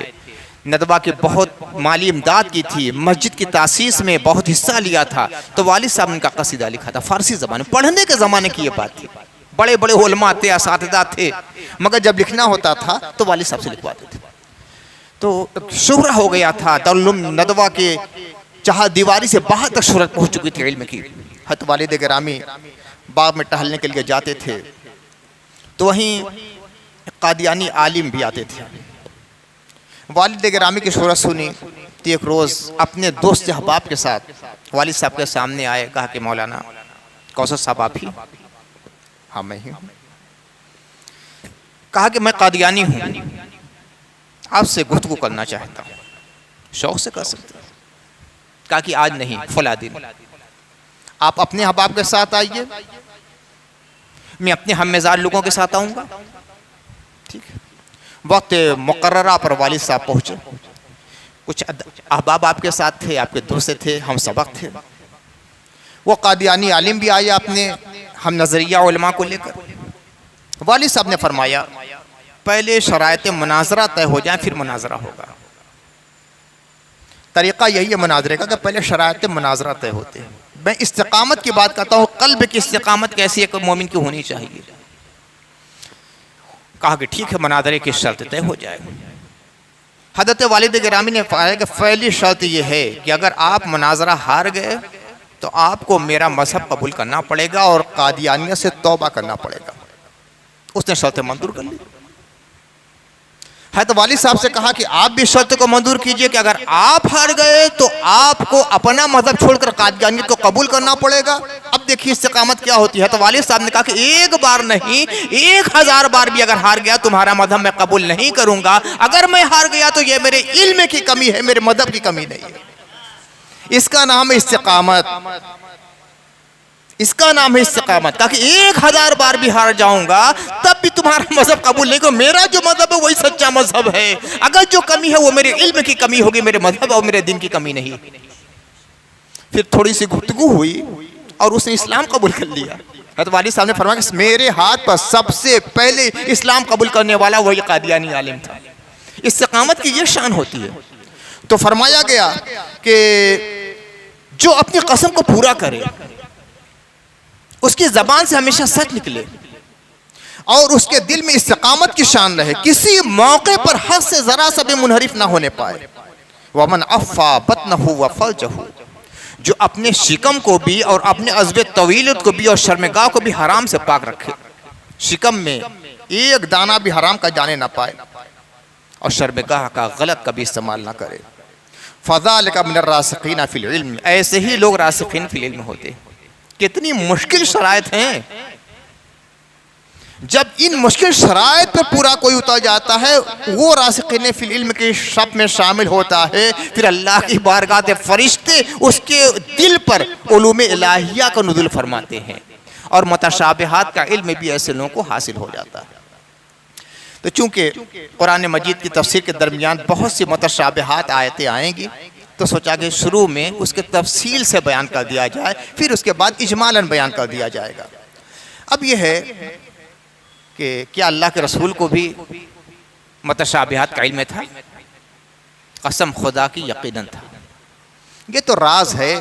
नदवा की बहुत माली इमदाद की थी, मस्जिद की तासीस में बहुत हिस्सा लिया था। तो वालिद साहब ने उनका कसीदा लिखा था फारसी ज़बान में। पढ़ने के ज़माने की ये बात थी, बड़े बड़े उलमा थे, असातिज़ा थे, मगर जब लिखना होता था तो वालिद साहब से लिखवाते थे। तो शुहरा हो गया था दारुल उलूम नदवा के चाह दीवारी से बाहर तक शोहरत पहुँच चुकी थी इल्म की। हत वालिद गिरामी बाग में टहलने के लिए जाते थे तो वहीं कादियानी आलिम भी आते थे। वालिद गिरामी की शोहरत सुनी तो एक रोज़ अपने दोस्त अहबाब के साथ वालिद साहब के सामने आए, कहा कि मौलाना कौसर साहब आप ही? हाँ मैं ही हूँ। कहा कि मैं कादियानी हूँ, आपसे गुफ्तगू करना चाहता हूँ। शौक से कर सकते। कहा कि आज नहीं, फला दिन आप अपने अहबाब के साथ आइए, मैं अपने हममेज़ार लोगों के साथ आऊँगा। ठीक है। वक्त मुकर्ररा पर वालिद साहब पहुँचे। कुछ अहबाब आपके साथ थे, आपके दोस्त थे, हम सबक थे। वो कादियानी आलिम भी आए अपने हम नज़रिया उलमा को लेकर। वालिद साहब ने फरमाया पहले शरायत मुनाजरा तय हो जाए फिर मुनाजरा होगा। तरीक़ा यही है मुनाजरे का कि पहले शरायत मुनाजरा तय होते हैं। मैं इस्तिकामत की बात करता हूँ, क़ल्ब की इस्तिकामत कैसी एक मोमिन की होनी चाहिए। कहा कि ठीक है, मुनाजरे की शर्त तय हो जाए। हज़रत वालिद गिरामी ने फरमाया कि पहली शर्त यह है कि अगर आप मुनाजरा हार गए तो आपको मेरा मजहब कबूल करना पड़ेगा और कादियानियत से तौबा करना पड़ेगा। उसने शर्त मंजूर कर ली। है तो वालिद साहब से कहा कि आप भी शर्त को मंजूर कीजिए कि अगर आप हार गए तो आपको अपना मजहब छोड़कर कादियानियत को कबूल करना पड़ेगा। अब देखिए इस्तिकामत क्या होती है। तो वालिद साहब ने कहा कि एक बार नहीं 1000 बार भी अगर हार गया तुम्हारा मजहब मैं कबूल नहीं करूंगा। अगर मैं हार गया तो ये मेरे इल्म की कमी है, मेरे मजहब की कमी नहीं है। इसका नाम है इस्तिकामत, इसका नाम है इस्तिकामत। कहा कि 1000 बार भी हार जाऊंगा तब भी तुम्हारा मजहब कबूल नहीं करूंगा। मेरा जो मजहब है वही सच्चा मजहब है। अगर जो कमी है वो मेरे इल्म की कमी होगी, मेरे मजहब और मेरे दिन की कमी नहीं। फिर थोड़ी सी गुफ्तगू हुई और उसने इस्लाम कबूल कर लिया। तो वालिद साहब ने फरमाया कि मेरे हाथ पर सबसे पहले इस्लाम कबूल करने वाला वही कादियानी आलिम था। इस्तिकामत की ये शान होती है। तो फरमाया गया कि जो अपनी कसम को पूरा करे, उसकी ज़बान से हमेशा सच निकले और उसके दिल में इस्तिकामत की शान रहे, किसी मौके पर हद से ज़रा सा भी मुनहरिफ ना होने पाए। वमन अफ़ा बतनहु व फर्जहु, जो अपने शिकम को भी और अपने अज़्ब तवीलत को भी और शर्मगाह को भी हराम से पाक रखे। शिकम में एक दाना भी हराम का जाने ना पाए और शर्मगाह का गलत कभी इस्तेमाल ना करे। फ़ज़ालिका मिनर रासिखीन फ़िल इल्म, ऐसे ही लोग रासिखीन फ़िल इल्म होते हैं। कितनी मुश्किल शराइत हैं। जब इन मुश्किल शराइत पर पूरा कोई उतर जाता है वो रासिखीन फ़िल इल्म के शब में शामिल होता है। फिर अल्लाह की बारगाह से फरिश्ते उसके दिल पर उलूम इलाहिया का नुज़ुल फरमाते हैं और मुतशाबिहात का इल्म भी ऐसे लोगों को हासिल हो जाता है। तो चूँकि कुरान मजीद की तफसीर के दरमियान बहुत सी मुतशाबिहात आयतें आएंगी तो सोचा कि शुरू में उसके तफसील से बयान कर दिया जाए, फिर उसके बाद इजमालन बयान कर दिया जाएगा। अब यह है कि क्या अल्लाह के रसूल को भी मुतशाबिहात का इल्म था? कसम खुदा की यकीनन था। ये तो राज है,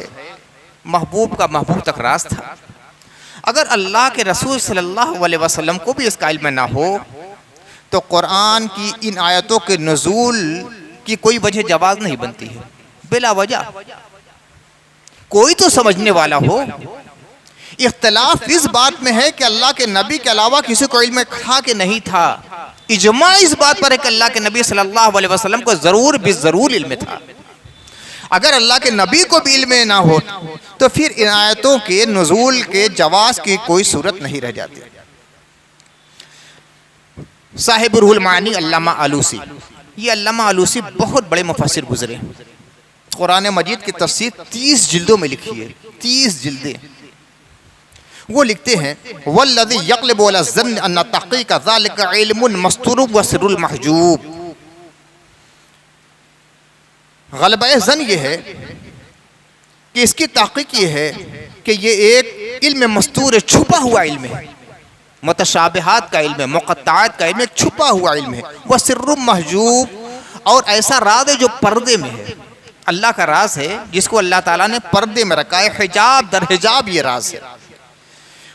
महबूब का महबूब तक राज था। अगर अल्लाह के रसूल सल्लल्लाहु अलैहि वसल्लम को भी इसका इल्म ना हो तो कुरान की इन आयतों के नुज़ूल की कोई वजह जवाज़ नहीं बनती है। बिला वजह कोई तो समझने वाला हो। इख्तिलाफ इस बात में है कि अल्लाह के नबी के अलावा किसी को इल्म था कि नहीं था। इजमा इस बात पर है कि अल्लाह के नबी सल्लल्लाहु अलैहि वसल्लम को ज़रूर बिज़रूर इल्म था। अगर अल्लाह के नबी को भी इल्म ना हो तो फिर इन आयतों के नुज़ूल के जवाज़ की कोई सूरत नहीं रह जाती। साहिब रूहुल मानी अल्लामा आलूसी, ये अल्लामा आलूसी बहुत बड़े मुफस्सिर गुजरे। कुरान मजीद की तफसीर 30 जिल्दों में लिखी है, 30 जिल्दें। वो लिखते हैं वल्लज़ी यग़लिबु अला ज़न्न अन्ना तहक़ीक़ ज़ालिका इल्मुन मस्तूरुब व सिर्रुल महजूब। ग़लबा ज़न ये है कि इसकी तहक़ीक़ ये है कि ये एक इल्म मस्तूर, छुपा हुआ इल्म है। मुतशाबिहात का इल्म है, मुक़त्ताआत का इल्म, एक छुपा हुआ इल्म है। वह सिर्रुम महजूब, और ऐसा राज है जो पर्दे में है, अल्लाह का राज है जिसको अल्लाह ताला ने पर्दे में रखा है, हिजाब दर हिजाब ये राज है।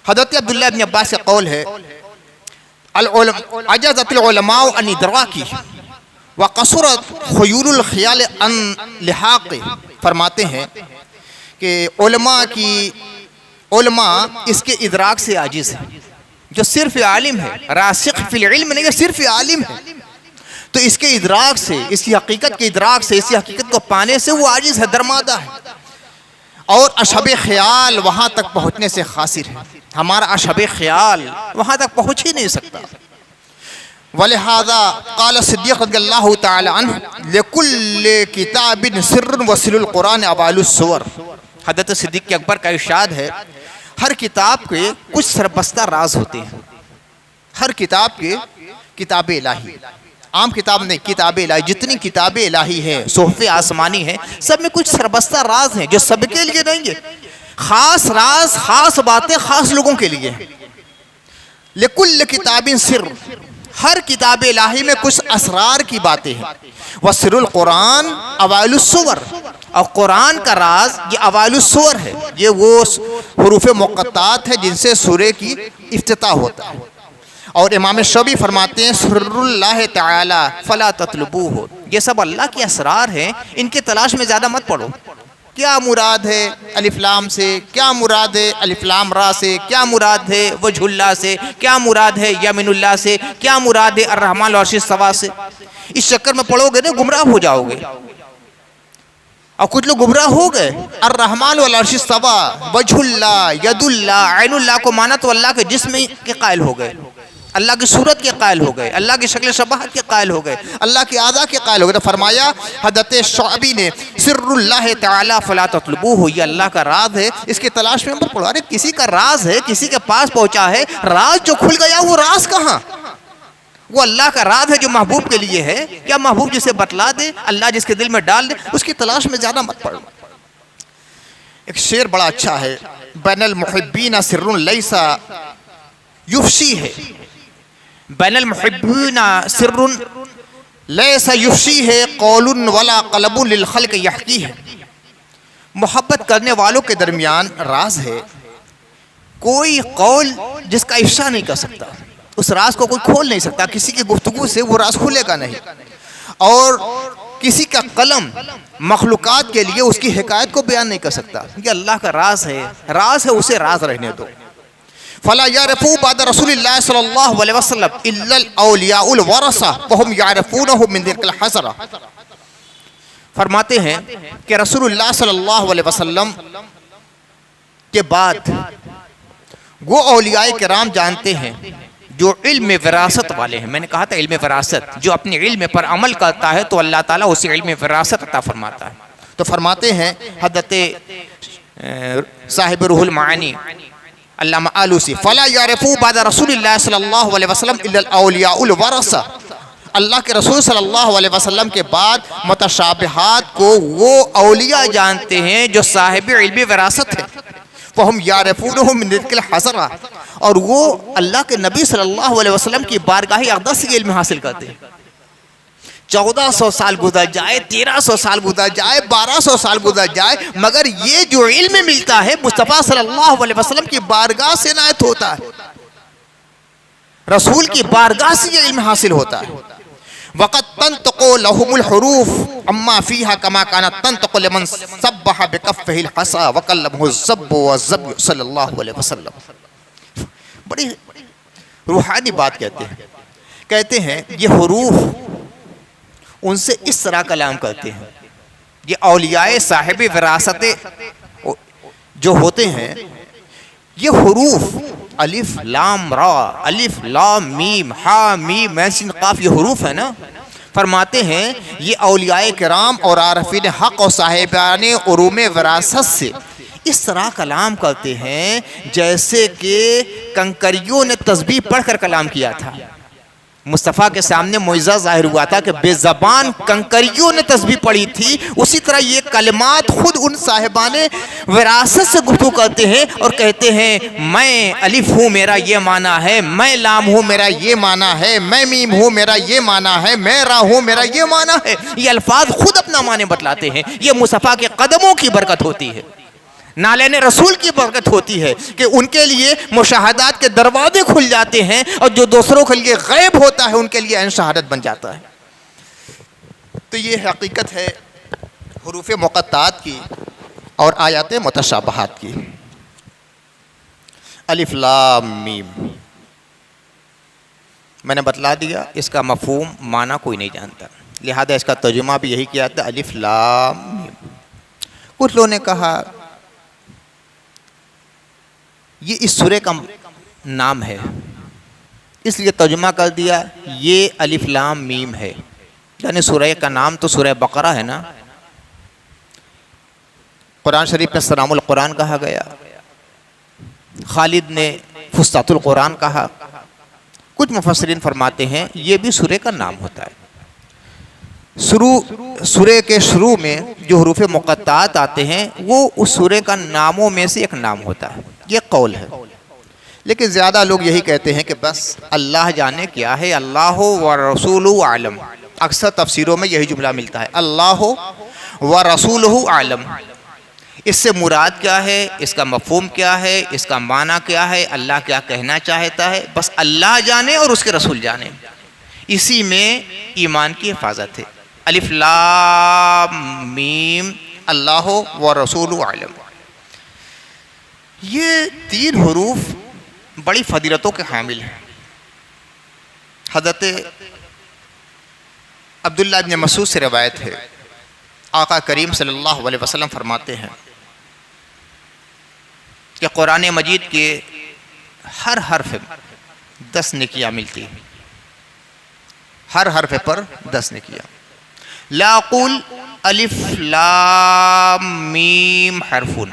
हज़रत अब्दुल्लाह इब्न अब्बास का कौल है, अजज़तिल उलमा अन इदराकी व कसरत खुयूलुल ख़याल अन लिहाक़, फरमाते हैं कि उलमा इसके इदराक से आजिज़ है। जो सिर्फ आलिम है, रासिख़ फिल इल्म नहीं है, सिर्फ आलिम है, तो इसके इदराक से, इसकी हकीकत के इदराक से, इसी हकीकत को पाने से वो आजिज़ है, दरमादा है। और अशब ख्याल वहाँ तक पहुँचने से खासिर है। हमारा अशब ख्याल वहाँ तक पहुँच ही नहीं सकता। वलिहाज़ा क़ाल सिद्दीक़ रज़ियल्लाहु तआला अन्हु लिकुल्लि किताबिन सिर्रुन व सिरुल कुरान अवालुस सुवर। हज़रत सिद्दीक़ अकबर का इरशाद है, हर किताब के कुछ सरबस्ता राज होते हैं। हर किताब के, किताब इलाही, आम किताब नहीं, किताब इलाही, जितनी किताब इलाही है, सोहफ़े आसमानी है, सब में कुछ सरबस्ता राज हैं जो सबके लिए नहीं है। खास राज, खास बातें खास लोगों के लिए। लिकुल्लि किताबिन सिर्र, हर किताब इलाही में कुछ असरार की बातें हैं। वह सिरुल कुरान अवाइलुस सुवर, और कुरान का राज ये अवाइलुस सुवर है, ये वो हुरूफ मुक़त्तात है जिनसे सूरे की इफ्तिताह होता है। और इमाम शबी फरमाते हैं, सुर्रुल्लाह तआला फला ततलबूहु, ये सब अल्लाह के असरार हैं, इनके तलाश में ज़्यादा मत पढ़ो। क्या मुराद है अलिफ लाम से, क्या मुराद है अलिफ लाम रा से, क्या मुराद है वजहुल्लाह से, क्या मुराद है यमीनुल्लाह से, क्या मुराद है अर्रहमान अर्शिस सवा से। इस चक्कर में पढ़ोगे ना गुमराह हो जाओगे। और कुछ लोग गुमराह हो गए, अर्रहमान वल अर्शिस सवा, वजहुल्लाह, यदुल्लाह, ऐनुल्लाह को माना तो अल्लाह के जिस्म के कायल हो गए, अल्लाह की सूरत के कायल हो गए, अल्लाह की शक्ल शबाहत के कायल हो गए, अल्लाह की आज़ा के कायल हो गए। तो फरमाया हज़रत शअबी ने, सिर्रुल्लाह तआला फला ततलबूहु, ये अल्लाह का राज है, इसके तलाश में मत पड़ो। अरे किसी का राज है, किसी के पास पहुंचा है, राज जो खुल गया वो राज कहाँ? वो अल्लाह का राज है जो महबूब के लिए है। क्या महबूब जिसे बतला दे, अल्लाह जिसके दिल में डाल दे, उसकी तलाश में ज़्यादा मत पड़ो। एक शेर बड़ा अच्छा है, बैनल मुहिब्बीना सिर्रुन लैसा युफ्शी है, बैनल मुहिब्बीना सिर्रुन लैसा युफ्शी है, कौलुन वला क़लबुन लिल खल्क़ यहकी है। मोहब्बत करने वालों के दरमियान राज है, कोई कौल जिसका इफ्शा नहीं कर सकता, उस राज को कोई खोल नहीं सकता, किसी की गुफ्तगू से वो राज खुलेगा नहीं। और किसी का कलम मखलूकात के लिए उसकी हिकायत को बयान नहीं कर सकता। ये अल्लाह का राज है, राज है, उसे राज रहने दो। फला यारफू बाद रसूलिल्लाह सल्लल्लाहु अलैहि वसल्लम इल्लल औलियाउल वरसा वहुम यारफूनहु मिन दिल हसरा। फरमाते हैं कि रसूलुल्लाह सल्लल्लाहु अलैहि वसल्लम के बाद वो औलियाए किराम जानते हैं जो इल्म विरासत वाले हैं। मैंने कहा था इल्म विरासत, जो अपने इल्म पर अमल करता है तो अल्लाह ताला उसे इल्म विरासत अता फरमाता है। तो फरमाते हैं हज़रत साहिब रूहुल मानी अल्लामा आलूसी, फला यारफू बाद रसूलिल्लाह सल्लल्लाहु अलैहि वसल्लम इल्लल औलियाउल वरसा, अल्लाह के रसूल सल्लल्लाहु अलैहि वसल्लम के बाद मुतशाबिहात को वो औलिया जानते हैं जो साहिब इल्म विरासत है। वहुम यारफूनहु मिन दिल हसरा, और वो अल्लाह के नबी सल्लल्लाहु अलैहि वसल्लम की बारगाह अक़दस से इल्म हासिल करते हैं। 1400 साल गुजर जाए, 1300 साल गुजर जाए, 1200 साल गुजर जाए, मगर ये जो इल्म मिलता है मुस्तफ़ा सल्लल्लाहु अलैहि वसल्लम की बारगाह से नायत होता है, रसूल की बारगाह से ये इल्म हासिल होता है। वक़त तंतक़ु लहुमुल हुरूफ अम्मा फ़ीहा कमा कानत तंतक़ु लिमन सब्बह बिकफ़्फ़िहिल हसा व कल्लमहु ज़ब्ब व ज़ब्ब सल्लल्लाहु अलैहि वसल्लम। बड़ी रूहानी बात कहते हैं ये हुरूफ उनसे इस तरह कलाम करते हैं। ये औलियाए साहिब विरासत जो होते हैं, ये हुरूफ अलिफ लाम रा, अलिफ लाम मीम हा मीम ऐसिन काफ, ये हुरूफ है ना। फरमाते हैं ये औलियाए किराम और आरफीन हक और साहिबाने उरूम विरासत से इस तरह कलाम करते हैं जैसे कि कंकरियों ने तस्बीह पढ़कर कलाम किया था। मुस्तफ़ा के सामने मुइज़ा ज़ाहिर हुआ था कि बेज़बान कंकरियों ने तस्बीह पढ़ी थी, उसी तरह ये कलिमात खुद उन साहिबाने विरासत से गुफ्तगू करते हैं और कहते हैं मैं अलिफ हूँ मेरा ये माना है, मैं लाम हूँ मेरा ये माना है, मैं मीम हूँ मेरा ये माना है, मैं रा हूँ मेरा ये माना है। ये अल्फाज खुद अपना माने बतलाते हैं। ये मुस्तफ़ा के कदमों की बरकत होती है, नालेन रसूल की बरकत होती है कि उनके लिए मुशाहदात के दरवाजे खुल जाते हैं और जो दूसरों के लिए गैब होता है उनके लिए ऐन शहादत बन जाता है। तो ये हकीकत है हुरूफ मुक़त्तात की और आयात मुतशाबहात की। अलिफ लाम मीम मैंने बतला दिया, इसका मफ़हूम माना कोई नहीं जानता, लिहाजा इसका तर्जुमा भी यही किया था, अलिफ लाम मीम। कुछ लोगों ने कहा ये इस सूरे का नाम है, इसलिए तर्जुमा कर दिया ये अलिफ लाम मीम है, यानी सूरह का नाम तो सूरह बकरा है ना। कुरान शरीफ में सलामुल कुरान कहा गया, खालिद ने फुस्तातुल कुरान कहा। कुछ मुफस्सिरीन फरमाते हैं ये भी सूरे का नाम होता है। सूरे के शुरू में जो हुरूफ मुक़त्तात आते हैं वो उस सूरे का नामों में से एक नाम होता है, ये कौल है। लेकिन ज़्यादा लोग यही कहते हैं कि बस अल्लाह जाने क्या है, अल्लाह व रसूलुहु आलम। अक्सर तफसीरों में यही जुमला मिलता है, अल्लाह व रसूलुहु आलम। इससे मुराद क्या है, इसका मफ़हूम क्या है, इसका माना क्या है, अल्लाह क्या कहना चाहता है, बस अल्लाह जाने और उसके रसूल जाने। इसी में ईमान की हिफाजत है। अलिफ लाम मीम अल्लाह व रसूलुहु आलम, ये 3 हरूफ बड़ी फजीलतों के हामिल हैं। हज़रत अब्दुल्लाह इब्न मसूद से रवायत है, आका करीम सल्लल्लाहु अलैहि वसल्लम फरमाते हैं कि कुरान मजीद के हर हर्फ 10 नेकियां मिलती हैं, हर हर्फ पर 10 नेकियां। लाकुल अलिफ लाम मीम हरफुन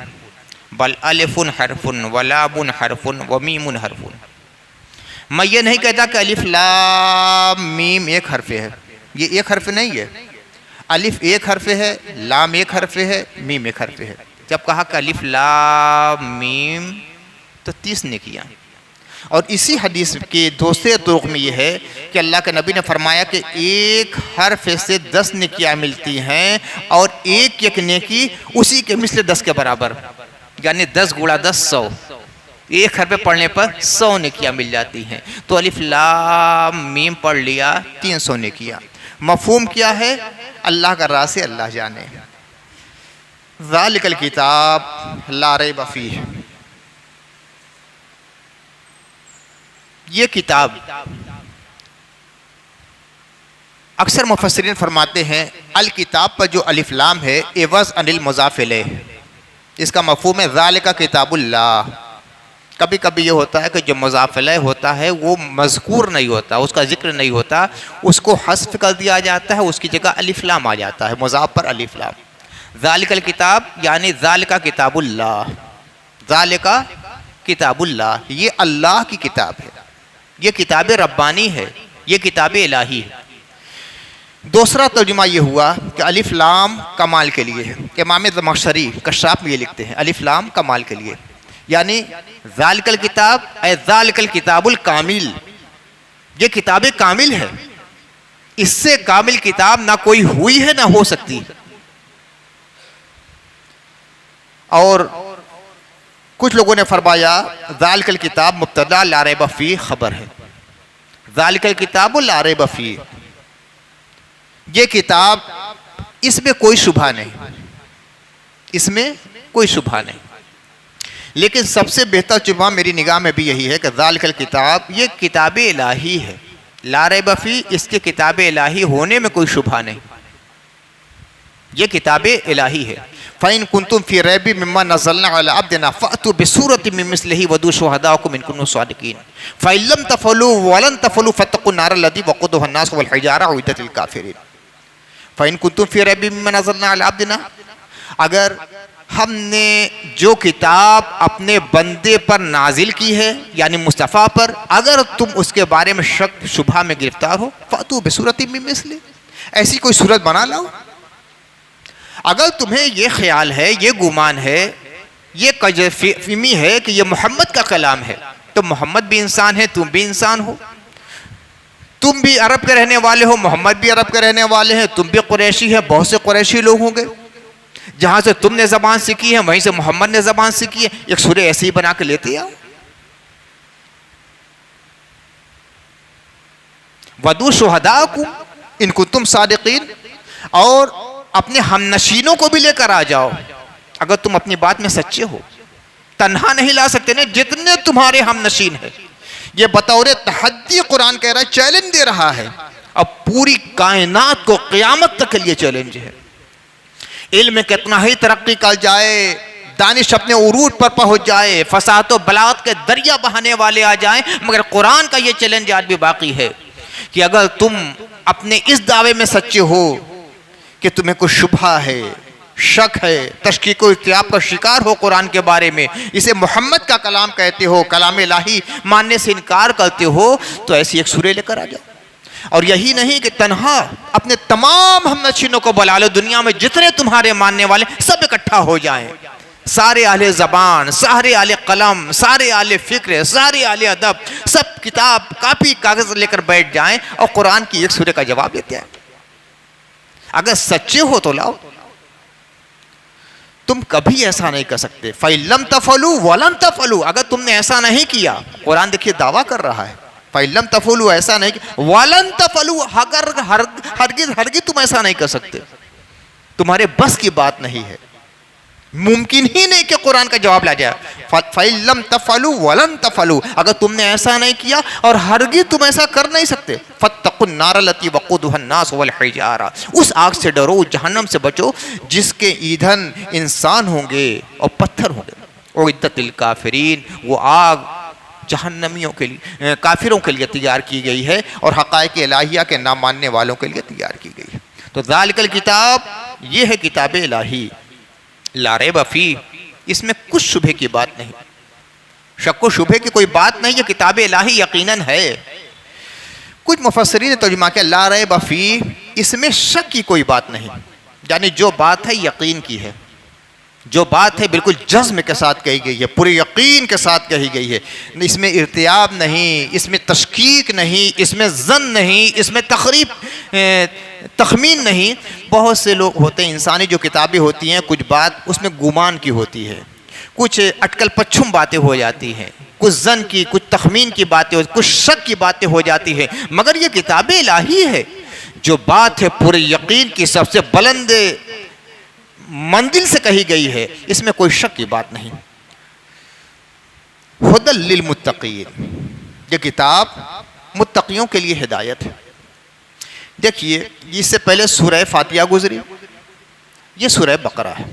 बल अलिफुन हरफुन वलाबुन हरफुन व मीमुन हरफुन। मैं ये नहीं कहता कि अलिफ लाम मीम एक हर्फ है, ये एक हर्फ नहीं है। अलिफ एक हर्फ है, लाम एक हर्फ है, मीम एक हर्फ है। जब कहा कि अलिफ लाम मीम तो 30 नेकियां। और इसी हदीस के दूसरे तुरुक में यह है कि अल्लाह के नबी ने फरमाया कि एक हर्फ से 10 नेकियां मिलती हैं और एक एक नेकी उसी के मिस्ल 10 के बराबर, यानी 10 गुणा 10 100। एक हर्फ पढ़ने पर 100 नेकियां मिल जाती हैं। तो अलिफ लाम मीम पढ़ लिया, 300 नेकियां। मफ़हूम क्या है, अल्लाह का राह से अल्लाह जाने। ज़ालिकल किताब ला रैब फ़ीह, ये किताब अक्सर मुफस्सिरीन फरमाते हैं अल किताब पर जो अलिफ लाम है एवज़ अनिल मुज़ाफ़ इलैह, इसका मफ़हूम है ज़ालिका किताबुल्लाह। कभी कभी ये होता है कि जो मुज़ाफ़ इलैह होता है वो मज़कूर नहीं होता, उसका जिक्र नहीं होता, उसको हस्फ़ कर दिया जाता है, उसकी जगह अलिफ लाम आ जाता है, मुज़ाफ़ पर अलिफ लाम। ज़ालिकल किताब यानी ज़ालिका किताबुल्लाह, ज़ालिका किताबुल्लाह, ये अल्लाह की किताब है, ये किताब रब्बानी है, ये किताब इलाही है। दूसरा तर्जुमा ये हुआ कि अलिफ लाम कमाल के लिए है। इमाम ज़मख़शरी कश्शाफ में ये लिखते हैं अलिफ लाम कमाल के लिए, यानी ज़ालिकल किताब ऐ ज़ालिकल किताबुल कामिल, ये किताब कामिल है, इससे कामिल किताब ना कोई हुई है ना हो सकती। और कुछ लोगों ने फरमाया ज़ालिकल किताब मुब्तदा ला रैब फ़ीह खबर है, ज़ालिकल किताब ला रैब फ़ीह, ये किताब इसमें कोई शुबहा नहीं, इसमें कोई शुबहा नहीं। लेकिन सबसे बेहतर शुबहा मेरी निगाह में भी यही है कि ज़ालिकल किताब ये किताब इलाही है, ला रैब फ़ीह, इसके किताब इलाही होने में कोई शुबहा नहीं, ये किताब इलाही है। फ़इन कुंतुम फ़ी रैबि मिम्मा नज़्ज़लना अला अब्दिना फ़अतू बिसूरतिन मिन मिस्लिही वदू शुहदाअकुम इन कुन्तुम सादिक़ीन फ़इन लम तफ़अलू वलन तफ़अलू फ़त्तक़ुन नार लज़ी वक़ूदुहा अन्नास वल हिजारा उइद्दत लिल काफ़िरीन। फ़इन कुन्तुम फ़ी रैबि मिम्मा नज़्ज़लना अला अब्दिना, अगर हमने जो किताब अपने बंदे पर नाजिल की है यानी मुस्तफ़ा पर, अगर तुम उसके बारे में शक शुबहा में गिरफ्तार हो फ़ातू बिसूरतिन मिन मिस्लिही, ऐसी कोई सूरत बना लाओ। अगर तुम्हें ये ख्याल है, ये गुमान है, ये कजफ़हमी है कि ये मोहम्मद का कलाम है, तो मोहम्मद भी इंसान है, तुम भी इंसान हो, तुम भी अरब के रहने वाले हो, मोहम्मद भी अरब के रहने वाले हैं, तुम भी कुरैशी है, बहुत से कुरैशी लोग होंगे, जहां से तुमने जबान सीखी है वहीं से मोहम्मद ने जबान सीखी है, एक सूरह ऐसे ही बना के लेते आओ। वदू शुहदाकुम इन कुंतुम सादिकीन, और अपने हमनशीनों को भी लेकर आ जाओ अगर तुम अपनी बात में सच्चे हो। तन्हा नहीं ला सकते ना, जितने तुम्हारे हमनशीन है। ये बतौर तहद्दी कुरान कह रहा है, चैलेंज दे रहा है। अब पूरी कायनात को क़यामत तक के लिए चैलेंज है। इल्म कितना ही तरक्की कर जाए, दानिश अपने उरूज पर पहुंच जाए, फसाद व बलागत के दरिया बहाने वाले आ जाएं, मगर कुरान का ये चैलेंज आज भी बाकी है कि अगर तुम अपने इस दावे में सच्चे हो कि तुम्हें कुछ शुबहा है, शक है, तशकीक व इत्तिराब का शिकार हो कुरान के बारे में, इसे मोहम्मद का कलाम कहते हो, कलाम इलाही मानने से इनकार करते हो, तो ऐसी एक सूरह लेकर आ जाओ। और यही नहीं कि तन्हा अपने तमाम हमनशीनों को बुला लो, दुनिया में जितने तुम्हारे मानने वाले सब इकट्ठा हो जाएं, सारे आले ज़बान, सारे आले कलम, सारे आले फ़िक्र, सारे आले अदब, सब किताब कापी कागज़ लेकर बैठ जाएं और कुरान की एक सूरह का जवाब देते हैं। अगर सच्चे हो तो लाओ। तुम कभी ऐसा नहीं कर सकते। फ़इल्लम तफ़अलू वलन तफ़अलू, अगर तुमने ऐसा नहीं किया, कुरान देखिए दावा कर रहा है, फ़इल्लम तफ़अलू ऐसा नहीं, वलन तफ़अलू, अगर हरगिज़ तुम ऐसा नहीं कर सकते, तुम्हारे बस की बात नहीं है, मुमकिन ही नहीं कि कुरान का जवाब ला जाए। फ़इल्लम तफ़अलू वलन तफ़अलू, अगर तुमने ऐसा नहीं किया और हरगिज़ तुम ऐसा कर नहीं सकते, फ़त्तक़ुन नार लती वक़ूदुहा अन्नास वल हिजारा, उस आग से डरो, जहन्नम से बचो जिसके ईंधन इंसान होंगे और पत्थर होंगे। उइद्दत लिल काफ़िरीन, वो आग जहन्नमियों के लिए, काफिरों के लिए तैयार की गई है और हक़ाइक़ इलाहिया के ना मानने वालों के लिए तैयार की गई है। तो ज़ालिकल किताब, ये है किताब इलाही, ला रैब फ़ीह, इसमें कुछ शुबहे की बात नहीं, शक व शुबहे की कोई बात नहीं, ये किताब इलाही यकीनन है। कुछ मुफस्सिरीन ने तर्जुमा किया ला रैब फ़ीह, इसमें शक की कोई बात नहीं, यानी जो बात है यकीन की है, जो बात है बिल्कुल जज्म के साथ कही गई है, पूरे यकीन के साथ कही गई है, इसमें इर्तियाब नहीं, इसमें तशकीक नहीं, इसमें ज़न नहीं, इसमें तखमीन नहीं। बहुत से लोग होते हैं, इंसानी जो किताबें होती हैं, कुछ बात उसमें गुमान की होती है, कुछ अटकल पच्छुम बातें हो जाती हैं, कुछ ज़न की, कुछ तखमीन की बातें, कुछ शक की बातें हो जाती हैं, मगर ये किताब इलाही है, जो बात है पूरे यकीन की सबसे बुलंद मंजिल से कही गई है, इसमें कोई शक की बात नहीं। हुदल लिल मुत्तकीन, ये किताब मुत्तकियों के लिए हिदायत है। देखिए, इससे पहले सूरह फातिहा गुजरी, ये सूरह बकरा है।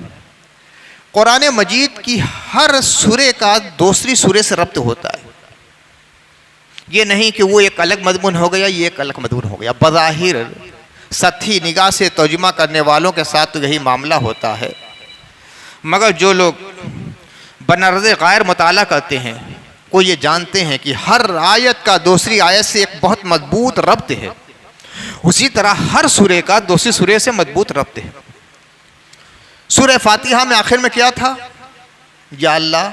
कुरान मजीद की हर सूरह का दूसरी सूरह से रब्त होता है, ये नहीं कि वो एक अलग मजमून हो गया, ये एक अलग मजमून हो गया। बज़ाहिर सतही निगाह से तर्जुमा करने वालों के साथ तो यही मामला होता है, मगर जो लोग बनर्ज़े गैर मुताला करते हैं, वो ये जानते हैं कि हर आयत का दूसरी आयत से एक बहुत मजबूत रब्त है, उसी तरह हर सूरह का दूसरी सूरह से मजबूत रब्त है। सूरह फातिहा में आखिर में क्या था? या अल्लाह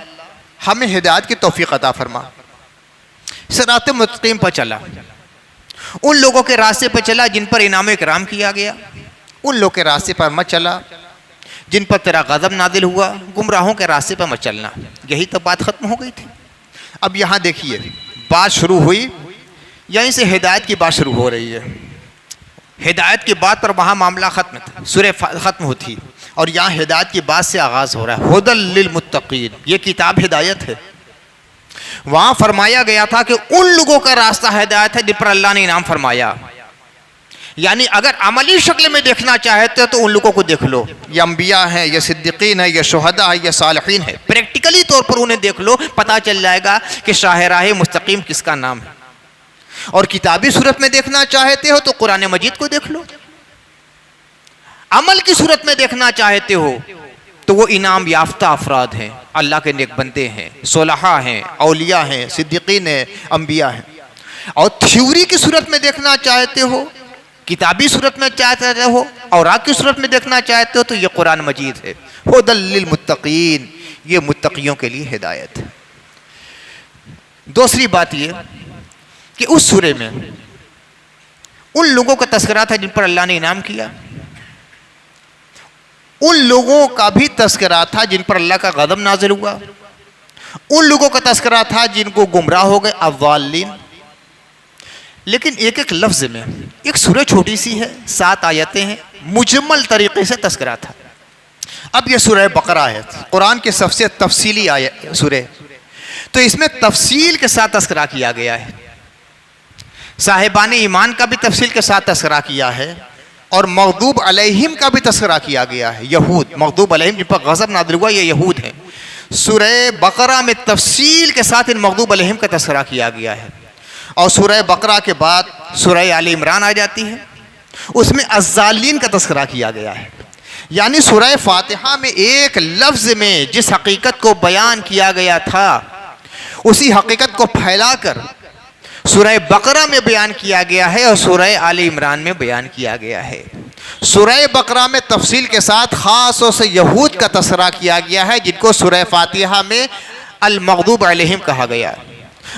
हमें हिदायत की तौफीक अता फरमा, सिरात मुस्तकीम पर चला, उन लोगों के रास्ते पर चला जिन पर इनाम इकराम किया गया, उन लोगों के रास्ते पर मत चला जिन पर तेरा गज़ब नादिल हुआ, गुमराहों के रास्ते पर मत चलना। यही तो बात ख़त्म हो गई थी। अब यहाँ देखिए, बात शुरू हुई, यहीं से हिदायत की बात शुरू हो रही है। हिदायत की बात पर वहाँ मामला ख़त्म था, सूरह ख़त्म होती, और यहाँ हिदायत की बात से आगाज़ हो रहा है। हुदल लिल मुत्तकीन, ये किताब हिदायत है। वहाँ फरमाया गया था कि उन लोगों का रास्ता हिदायत है जिन पर अल्लाह ने इनाम फरमाया, यानी अगर अमली शक्ल में देखना चाहते हो तो उन लोगों को देख लो, ये अम्बिया हैं, ये सिद्दीकीन है, ये शुहदा है, ये सालिहीन है। प्रैक्टिकली तौर पर उन्हें देख लो, पता चल जाएगा कि शाहराह मुस्तकीम किसका नाम है। और किताबी सूरत में देखना चाहते हो तो कुरान मजीद को देख लो, अमल की सूरत में देखना चाहते हो तो वो इनाम याफ्ता अफराद हैं, अल्लाह के नेक बंदे हैं, सोलहा हैं, औलिया हैं, सिद्दीकीन हैं, अंबिया हैं। और थ्योरी की सूरत में देखना चाहते हो, किताबी सूरत में चाहते हो, औरात की सूरत में देखना चाहते हो, तो ये कुरान मजीद है। हुदल लिल मुत्तकीन, ये मुत्तकियों के लिए हिदायत है। दूसरी बात ये कि उस सूरे में उन लोगों का तस्करा था जिन पर अल्लाह ने इनाम किया, उन लोगों का भी तस्करा था जिन पर अल्लाह का गज़ब नाज़िल हुआ, उन लोगों का तस्करा था जिनको गुमराह हो गए, अव्वालीन। लेकिन एक एक लफ्ज़ में, एक सूरह छोटी सी है, 7 आयतें हैं, मुजम्मल तरीके से तस्करा था। अब यह सूरह बकरा है, कुरान की सबसे तफसीली आयत सूरह, तो इसमें तफसील के साथ तस्करा किया गया है। साहिबान ईमान का भी तफसील के साथ तस्करा किया है, और मग़दूब अलैहिम का भी तस्करा किया गया है। यहूद, मग़दूब अलैहिम जिन पर गज़ब नाज़िल हुआ, ये यहूद हैं। सूरह बकरा में तफसील के साथ इन मग़दूब अलैहिम का तस्करा किया गया है। और सूरह बकरा के बाद सूरह आले इमरान आ जाती है, उसमें अज़्ज़ालीन का तस्करा किया गया है। यानी सूरह फातिहा में एक लफ्ज़ में जिस हकीकत को बयान किया गया था, उसी हकीकत को फैलाकर सूरह बकरा में बयान किया गया है और सूरह आले इमरान में बयान किया गया है। सूरह बकरा में तफसील के साथ ख़ास तौर से यहूद का तस्करा किया गया है, जिनको सूरह फातिहा में अल मग़दूब अलैहिम कहा गया है।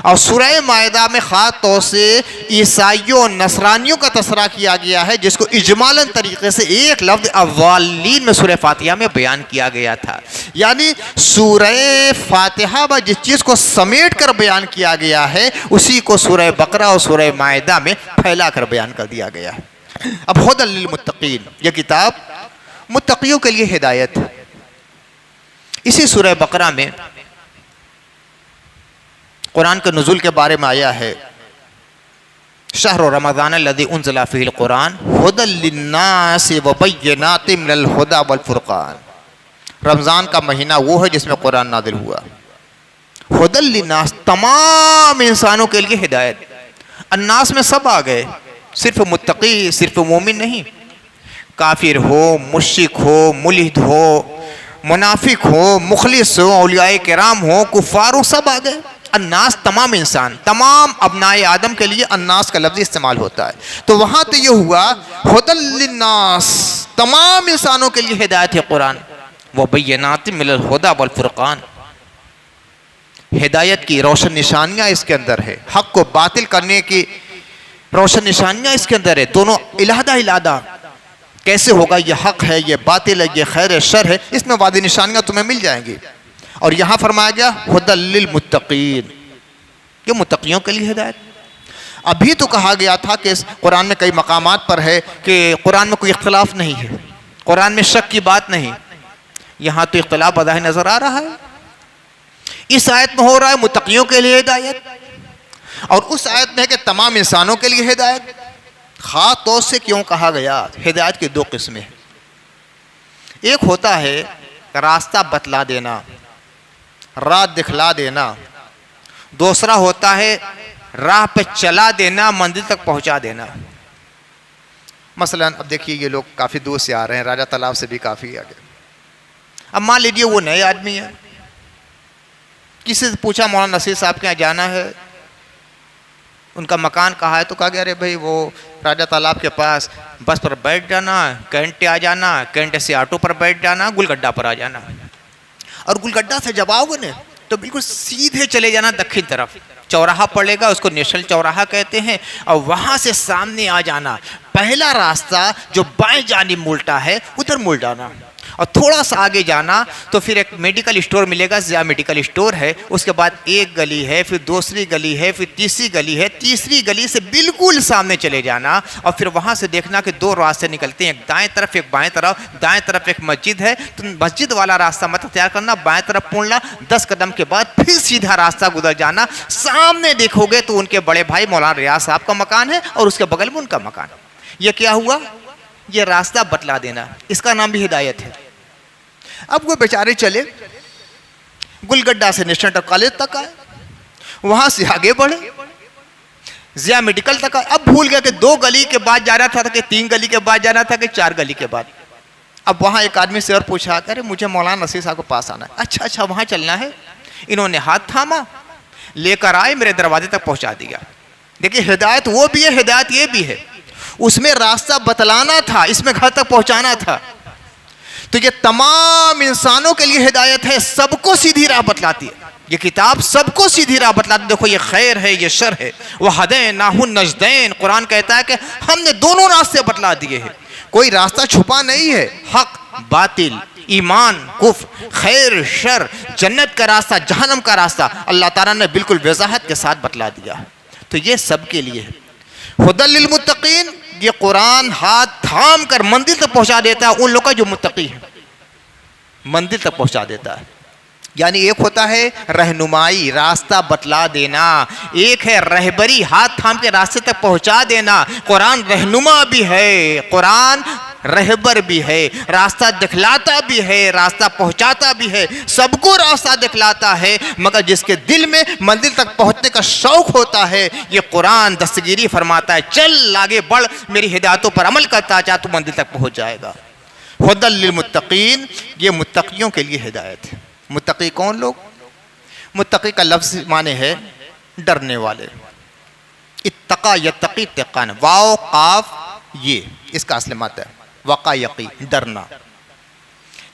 और सूरह माइदा में ख़ास तौर से ईसाइयों नसरानियों का तस्करा किया गया है, जिसको इजमालन तरीके से एक लफ्ज़ अव्वालीन में सूरह फातिहा में बयान किया गया था। यानी सूरह फातिहा में जिस चीज़ को समेट कर बयान किया गया है, उसी को सूरह बकरा और सूरह माइदा में फैला कर बयान कर दिया गया है। अब हुदल लिल मुत्तकीन, यह किताब मुत्तकियों के लिए हिदायत है। इसी सूरह बकरा में कुरान के नुज़ूल के बारे में आया है, शहर रमज़ान लज़ी उन्ज़िला फ़ीहिल कुरान हुदल लिन्नास व बय्यिनातिम मिनल हुदा वल फ़ुरक़ान। रमज़ान का महीना वो है जिसमें कुरान नाज़िल हुआ। हुदल लिन्नास, तमाम इंसानों के लिए हिदायत। अन्नास में सब आ गए, सिर्फ मुत्तकी, सिर्फ मोमिन नहीं। काफिर हो, मुश्रिक हो, मुल्हिद हो, मुनाफिक हो, मुखलिस हो, औलियाए किराम हो, कुफ़ार हो, सब आ गए। अन्नास तमाम इंसान, तमाम अबनाए आदम के लिए अन्नास का लफ्ज़ इस्तेमाल होता है। तो वहाँ तो ये हुआ हुदल लिन्नास, तमाम इंसानों के लिए हिदायत है कुरान। व बय्यिनातिम मिनल हुदा वल फ़ुरक़ान, हिदायत की रोशन निशानियाँ इसके अंदर है, हक़ को बातिल करने की रोशन निशानियाँ इसके अंदर है। दोनों इलादा इलादा कैसे होगा, ये हक़ है, ये बातिल है, ये खैर है, शर है, इसमें वादी निशानियाँ तुम्हें मिल जाएंगी। और यहाँ फरमाया गया हुदल लिल मुत्तकीन, ये मुत्तकियों के लिए हिदायत। अभी तो कहा गया था कि कुरान में कई मकामात पर है कि कुरान में कोई इख्तलाफ नहीं है, कुरान में शक की बात नहीं। यहाँ तो इख्तलाफ बज़ाहिर नज़र आ रहा है। इस आयत में हो रहा है मुत्तकियों के लिए हिदायत, और उस आयत में है कि तमाम इंसानों के लिए हिदायत। ख़ास तौर से क्यों कहा गया? हिदायत की 2 किस्में। एक होता है रास्ता बतला देना, राह दिखला देना। दूसरा होता है राह पे चला देना, मंजिल तक पहुंचा देना। मसलन अब देखिए, ये लोग काफ़ी दूर से आ रहे हैं, राजा तालाब से भी काफ़ी आगे। अब मान लीजिए वो नए आदमी है, किसी से पूछा मौलाना नसीर साहब के यहाँ जाना है, उनका मकान कहाँ है, तो कहा गया अरे भाई वो राजा तालाब के पास, बस पर बैठ जाना, कैंटे आ जाना, कैंटे से ऑटो पर बैठ जाना, गुलगड्डा पर आ जाना। और गुलगड्डा से जब आओगे ना तो बिल्कुल सीधे चले जाना दक्षिण तरफ, चौराहा पड़ेगा, उसको नेशनल चौराहा कहते हैं, और वहाँ से सामने आ जाना। पहला रास्ता जो बाएं जानिब मुड़ता है उधर मुड़ जाना, और थोड़ा सा आगे जाना तो फिर एक मेडिकल स्टोर मिलेगा, ज़िया मेडिकल स्टोर है। उसके बाद एक गली है, फिर दूसरी गली है, फिर तीसरी गली है। तीसरी गली से बिल्कुल सामने चले जाना, और फिर वहाँ से देखना कि 2 रास्ते निकलते हैं, एक दाएं तरफ एक बाएं तरफ। दाएं तरफ एक मस्जिद है, तो मस्जिद वाला रास्ता मत तैयार करना, बाएं तरफ मुड़ना। 10 कदम के बाद फिर सीधा रास्ता गुजर जाना। सामने देखोगे तो उनके बड़े भाई मौलाना रियाज साहब का मकान है, और उसके बगल में उनका मकान। ये क्या हुआ? ये रास्ता बतला देना, इसका नाम भी हिदायत है। अब वो बेचारे चले, गुलगड्डा से नेशनल कॉलेज तक आए, वहां से आगे बढ़े, ज़िया मेडिकल तक आए। अब भूल गया कि 2 गली के बाद जाना था कि 3 गली के बाद जाना था कि 4 गली के बाद। अब वहाँ एक आदमी से और पूछा, अरे मुझे मौलाना नसीर साहब को पास आना है। अच्छा अच्छा, वहाँ चलना है। इन्होंने हाथ थामा, लेकर आए, मेरे दरवाजे तक पहुँचा दिया। देखिए, हिदायत वो भी है, हिदायत ये भी है। उसमें रास्ता बतलाना था, इसमें घर तक पहुँचाना था। तो ये तमाम इंसानों के लिए हिदायत है, सबको सीधी राह बतलाती है। ये किताब सबको सीधी राह बतलाती है। देखो, ये खैर है, ये शर है। वह हदैनाहुन नजदैन, कुरान कहता है कि हमने दोनों रास्ते बतला दिए हैं, कोई रास्ता छुपा नहीं है। हक बातिल, ईमान कुफ्र, खैर शर, जन्नत का रास्ता, जहन्नम का रास्ता अल्लाह ताला ने बिल्कुल वजाहत के साथ बतला दिया है। तो ये सबके लिए है। हुदल लिल मुत्तकीन, ये कुरान हाथ थाम कर मंदिर तक पहुंचा देता है उन लोगों का जो मुत्तकी है, मंदिर तक पहुंचा देता है। यानी एक होता है रहनुमाई, रास्ता बतला देना, एक है रहबरी, हाथ थाम के रास्ते तक पहुंचा देना। कुरान रहनुमा भी है, कुरान रहबर भी है, रास्ता दिखलाता भी है, रास्ता पहुंचाता भी है, सबको रास्ता दिखलाता है। मगर जिसके दिल में मंदिर तक पहुंचने का शौक होता है, ये कुरान दस्तगीरी फरमाता है, चल आगे बढ़, मेरी हिदायतों पर अमल करता जा, तू मंदिर तक पहुंच जाएगा। हुदल लिल मुत्तकीन, ये मुत्तकियों के लिए हिदायत है। मुत्तकी कौन लोग? मुत्तकी का लफ्ज़ माने है डरने वाले। इत्तका यत्तकी तक़ान, वाव काफ ये इसका असली मात्रा है, वक़ा यक़ी, डरना।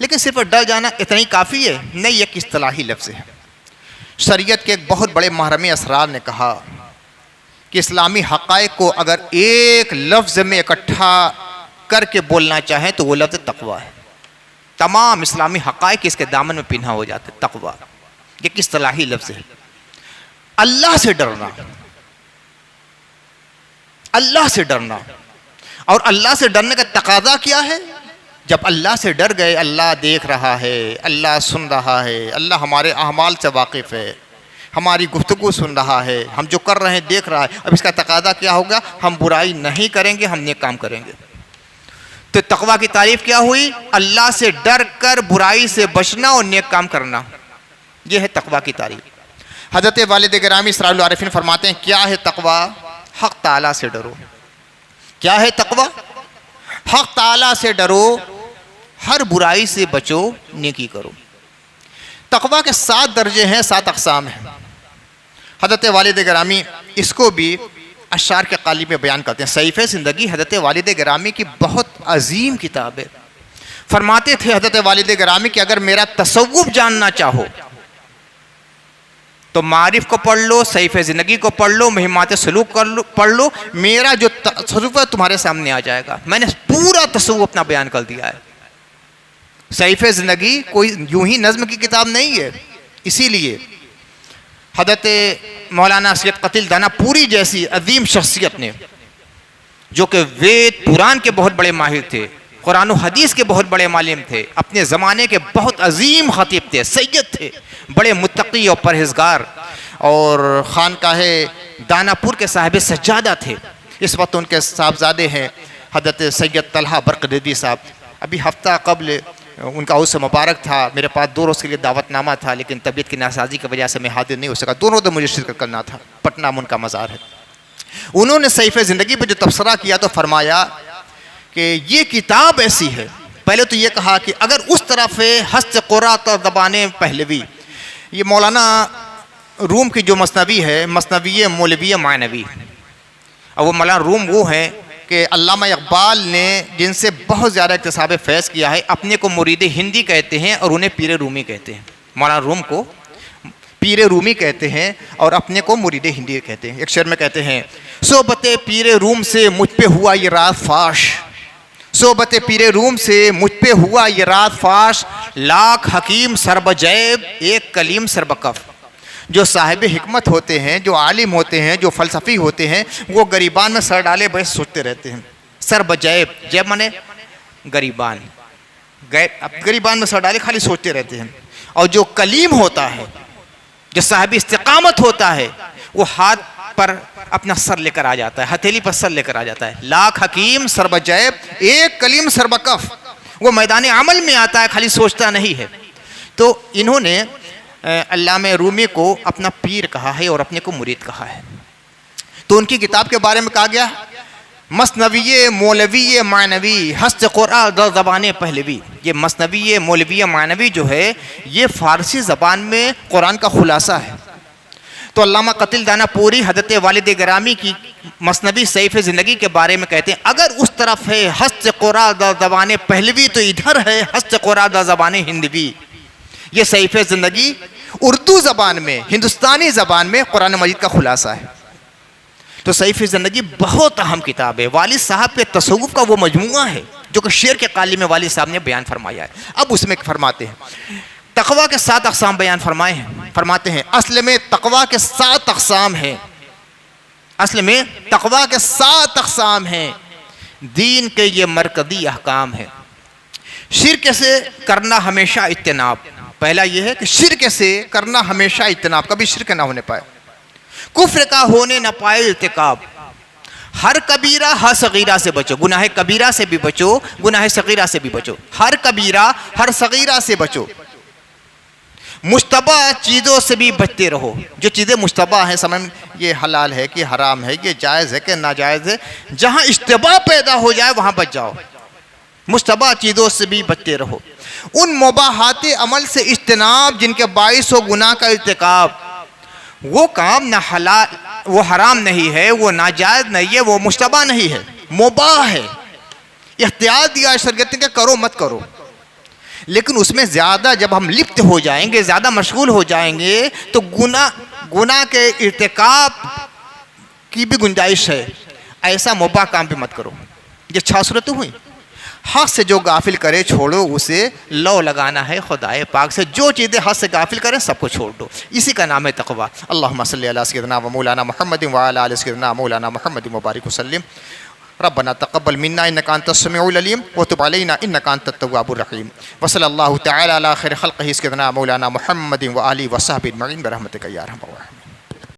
लेकिन सिर्फ डर जाना इतना ही काफ़ी है? नहीं, एक इस्तिलाही लफ्ज़ है। शरीयत के एक बहुत बड़े महरमी असरार ने कहा कि इस्लामी हक़ाइक़ को अगर एक लफ्ज़ में इकट्ठा करके बोलना चाहें तो वो लफ्ज़ तक़वा है। तमाम इस्लामी हक़ाइक़ इसके दामन में पिन्हा हो जाते। तक़वा ये किस इस्तिलाही लफ्ज़ है। अल्लाह से डरना, अल्लाह से डरना। और अल्लाह से डरने का तकाज़ा क्या है? जब अल्लाह से डर गए, अल्लाह देख रहा है, अल्लाह सुन रहा है, अल्लाह हमारे अहमाल से वाकिफ़ है, हमारी गुफ्तगू सुन रहा है, हम जो कर रहे हैं देख रहा है। अब इसका तकाज़ा क्या होगा? हम बुराई नहीं करेंगे, हम नेक काम करेंगे। तो तक़वा की तारीफ क्या हुई? अल्लाह से डर कर बुराई से बचना और नेक काम करना, यह है तक़वा की तारीफ। हज़रत वालिद गिरामी इस्राइल आरिफीन फरमाते हैं, क्या है तक़वा? हक़ ताला से डरो। क्या है तक़वा? हक़ ताला से डरो, हर बुराई से बचो, नेकी करो। तक़वा के 7 दर्जे हैं, 7 अक़साम हैं। हज़रत वालिद गिरामी इसको भी अशार के कालिब में बयान करते हैं। सहीफ़े ज़िंदगी हज़रत वालिद गिरामी की बहुत अजीम किताब है। फरमाते थे हज़रत वालिद गिरामी कि अगर मेरा तसव्वुफ़ जानना चाहो तो मारिफ को पढ़ लो, सहीफ़े ज़िंदगी को पढ़ लो, मुहिम्मात सलूक पढ़ लो, मेरा जो तसव्वुफ़ है तुम्हारे सामने आ जाएगा। मैंने पूरा तसव्वुफ़ अपना बयान कर दिया है। सहीफ़े ज़िंदगी कोई यूं ही नज़्म की किताब नहीं है। इसीलिए हज़रत मौलाना सैयद क़तील दानापुरी जैसी अजीम शख्सियत ने, जो कि वेद पुराण के बहुत बड़े माहिर थे, कुरान और हदीस के बहुत बड़े मालिम थे, अपने ज़माने के बहुत अजीम ख़तीब थे, सैयद थे, बड़े मुत्तकी और परहेज़गार, और खानकाहे दानापुर के साहिब सज्जादा थे। इस वक्त उनके साहबजादे हैं हज़रत सैयद तलहा बरक़दी साहब। अभी हफ़्ता कबल उनका उस मुबारक था, मेरे पास 2 रोज़ के लिए दावतनामा था, लेकिन तबीयत की नासाजी की वजह से मैं हाजिर नहीं हो सका। 2 रोज़ मुझे शिरकत करना था। पटना में उनका मज़ार है। उन्होंने सहीफ़े ज़िंदगी पर जो तबसरा किया तो फरमाया कि ये किताब ऐसी है। पहले तो ये कहा कि अगर उस तरफ हस्त क़ुरात और ज़बान पहलवी, ये मौलाना रूम की जो मसनवी है, मसनवी मौलवी मानवी, और वो मौलाना रूम वो हैं कि अल्लामा इक़बाल ने जिनसे बहुत ज़्यादा इक्तिसाब फैज़ किया है, अपने को मुरीद हिंदी कहते हैं और उन्हें पीर रूमी कहते हैं। मौलाना रूम को पीर रूमी कहते हैं और अपने को मुरीद हिंदी कहते हैं। एक शेर में कहते हैं, सोबते पीर रूम से मुझ पे हुआ ये रात फाश, सोबते पीर रूम से मुझ पे हुआ ये रात फाश, लाख हकीम सरबजैब एक कलीम सरबकफ। जो साहिब हिकमत होते हैं, जो आलिम होते हैं, जो फ़लसफ़ी होते हैं, वो गरीबान में सर डाले बस सोचते रहते हैं। सरबजैब, जैब माने गरीबान, गरीबान में सर डाले खाली सोचते रहते हैं। और जो कलीम होता है, जो साहिब इस्तिक़ामत होता है, वो हाथ पर अपना सर लेकर आ जाता है, हथेली पर सर लेकर आ जाता है। लाख हकीम सरबजैब एक कलीम सरबकफ, वो मैदान अमल में आता है, खाली सोचता नहीं है। तो इन्होंने अल्लामा रूमी को अपना पीर कहा है और अपने को मुरीद कहा है। तो उनकी किताब के बारे में कहा गया मसनवी मौलवी मानवी हस्त कुरान ज़बान पहलवी। ये मसनवी मौलवी मानवी जो है ये फ़ारसी ज़बान में कुरान का खुलासा है। तो अल्लामा कतिल दानापुरी हज़रत वालिद गिरामी की मसनवी सैफ़ ज़िंदगी के बारे में कहते हैं, अगर उस तरफ है हस्त कुरान ज़बान पहलवी तो इधर है हस्त कुरान ज़बान हिंदवी। ये सैफ़ ज़िंदगी उर्दू ज़बान में, हिंदुस्तानी ज़बान में कुरान मजीद का खुलासा है। तो सैफ़ ज़िंदगी बहुत अहम किताब है। वालिद साहब के तसव्वुफ़ का वो मजमुआ है जो कि शेर के काली में वालिद साहब ने बयान फरमाया है। अब उसमें फरमाते हैं तक़वा के 7 अक़साम बयान फरमाए हैं। फरमाते हैं असल में तक़वा के 7 अक़साम हैं। असल में तक़वा के 7 अक़साम हैं। दीन के ये मरकज़ी अहकाम है। शिर्क से करना हमेशा इज्तिनाब। पहला ये है कि शिर्क से करना हमेशा इज्तिनाब, कभी शिर्क ना होने पाए। कुफ्र का होने न पाए इर्तिकाब। हर कबीरा हर सगीरा से बचो। गुनाह कबीरा से भी बचो, गुनाह सगीरा से भी बचो। हर कबीरा हर सगीरा से बचो। मुश्तबा चीज़ों से भी बचते रहो। जो चीज़ें मुश्तबा हैं, समझ ये हलाल है कि हराम है, ये जायज़ है कि नाजायज़ है, जहाँ इश्तिबा पैदा हो जाए वहाँ बच जाओ। मुश्तबा चीज़ों से भी बचते रहो। उन मुबाहात अमल से इज्तिनाब जिनके बाइस हो गुनाह का इर्तिकाब। वो काम ना हलाल, वो हराम नहीं है, वो नाजायज़ नहीं है, वो मुश्तबा नहीं है, मुबाह है। इख्तियार दिया शरीयत ने करो मत करो, लेकिन उसमें ज़्यादा जब हम लिप्त हो जाएंगे, ज़्यादा मशगूल हो जाएंगे तो गुनाह के इर्तिकाब की भी गुंजाइश है। ऐसा मुबाह काम भी मत करो। ये 6 सूरतें हुई। हक़ से जो गाफिल करे छोड़ो उसे, लो लगाना है खुदाए पाक से। जो चीज़ें हक़ से गाफिल करें सबको छोड़ दो। इसी का नाम है तक़वा। अल्लाहुम्मा सल्ली अला सय्यिदना व मौलाना मुहम्मदिन व अला आलि सय्यिदना मौलाना मुहम्मदिन मुबारिक वसल्लिम। रब्बना तक़ब्बल मिन्ना इन्नका अंतस समीउल अलीम व तुब अलैना इन्नका अंतत तव्वाबुर रहीम। व सल्लल्लाहु तआला अला खैरि खल्क़िही सय्यिदना मौलाना मुहम्मदिन व आलिहि व सहबिहि अजमईन बिरहमतिका या अरहमर राहिमीन।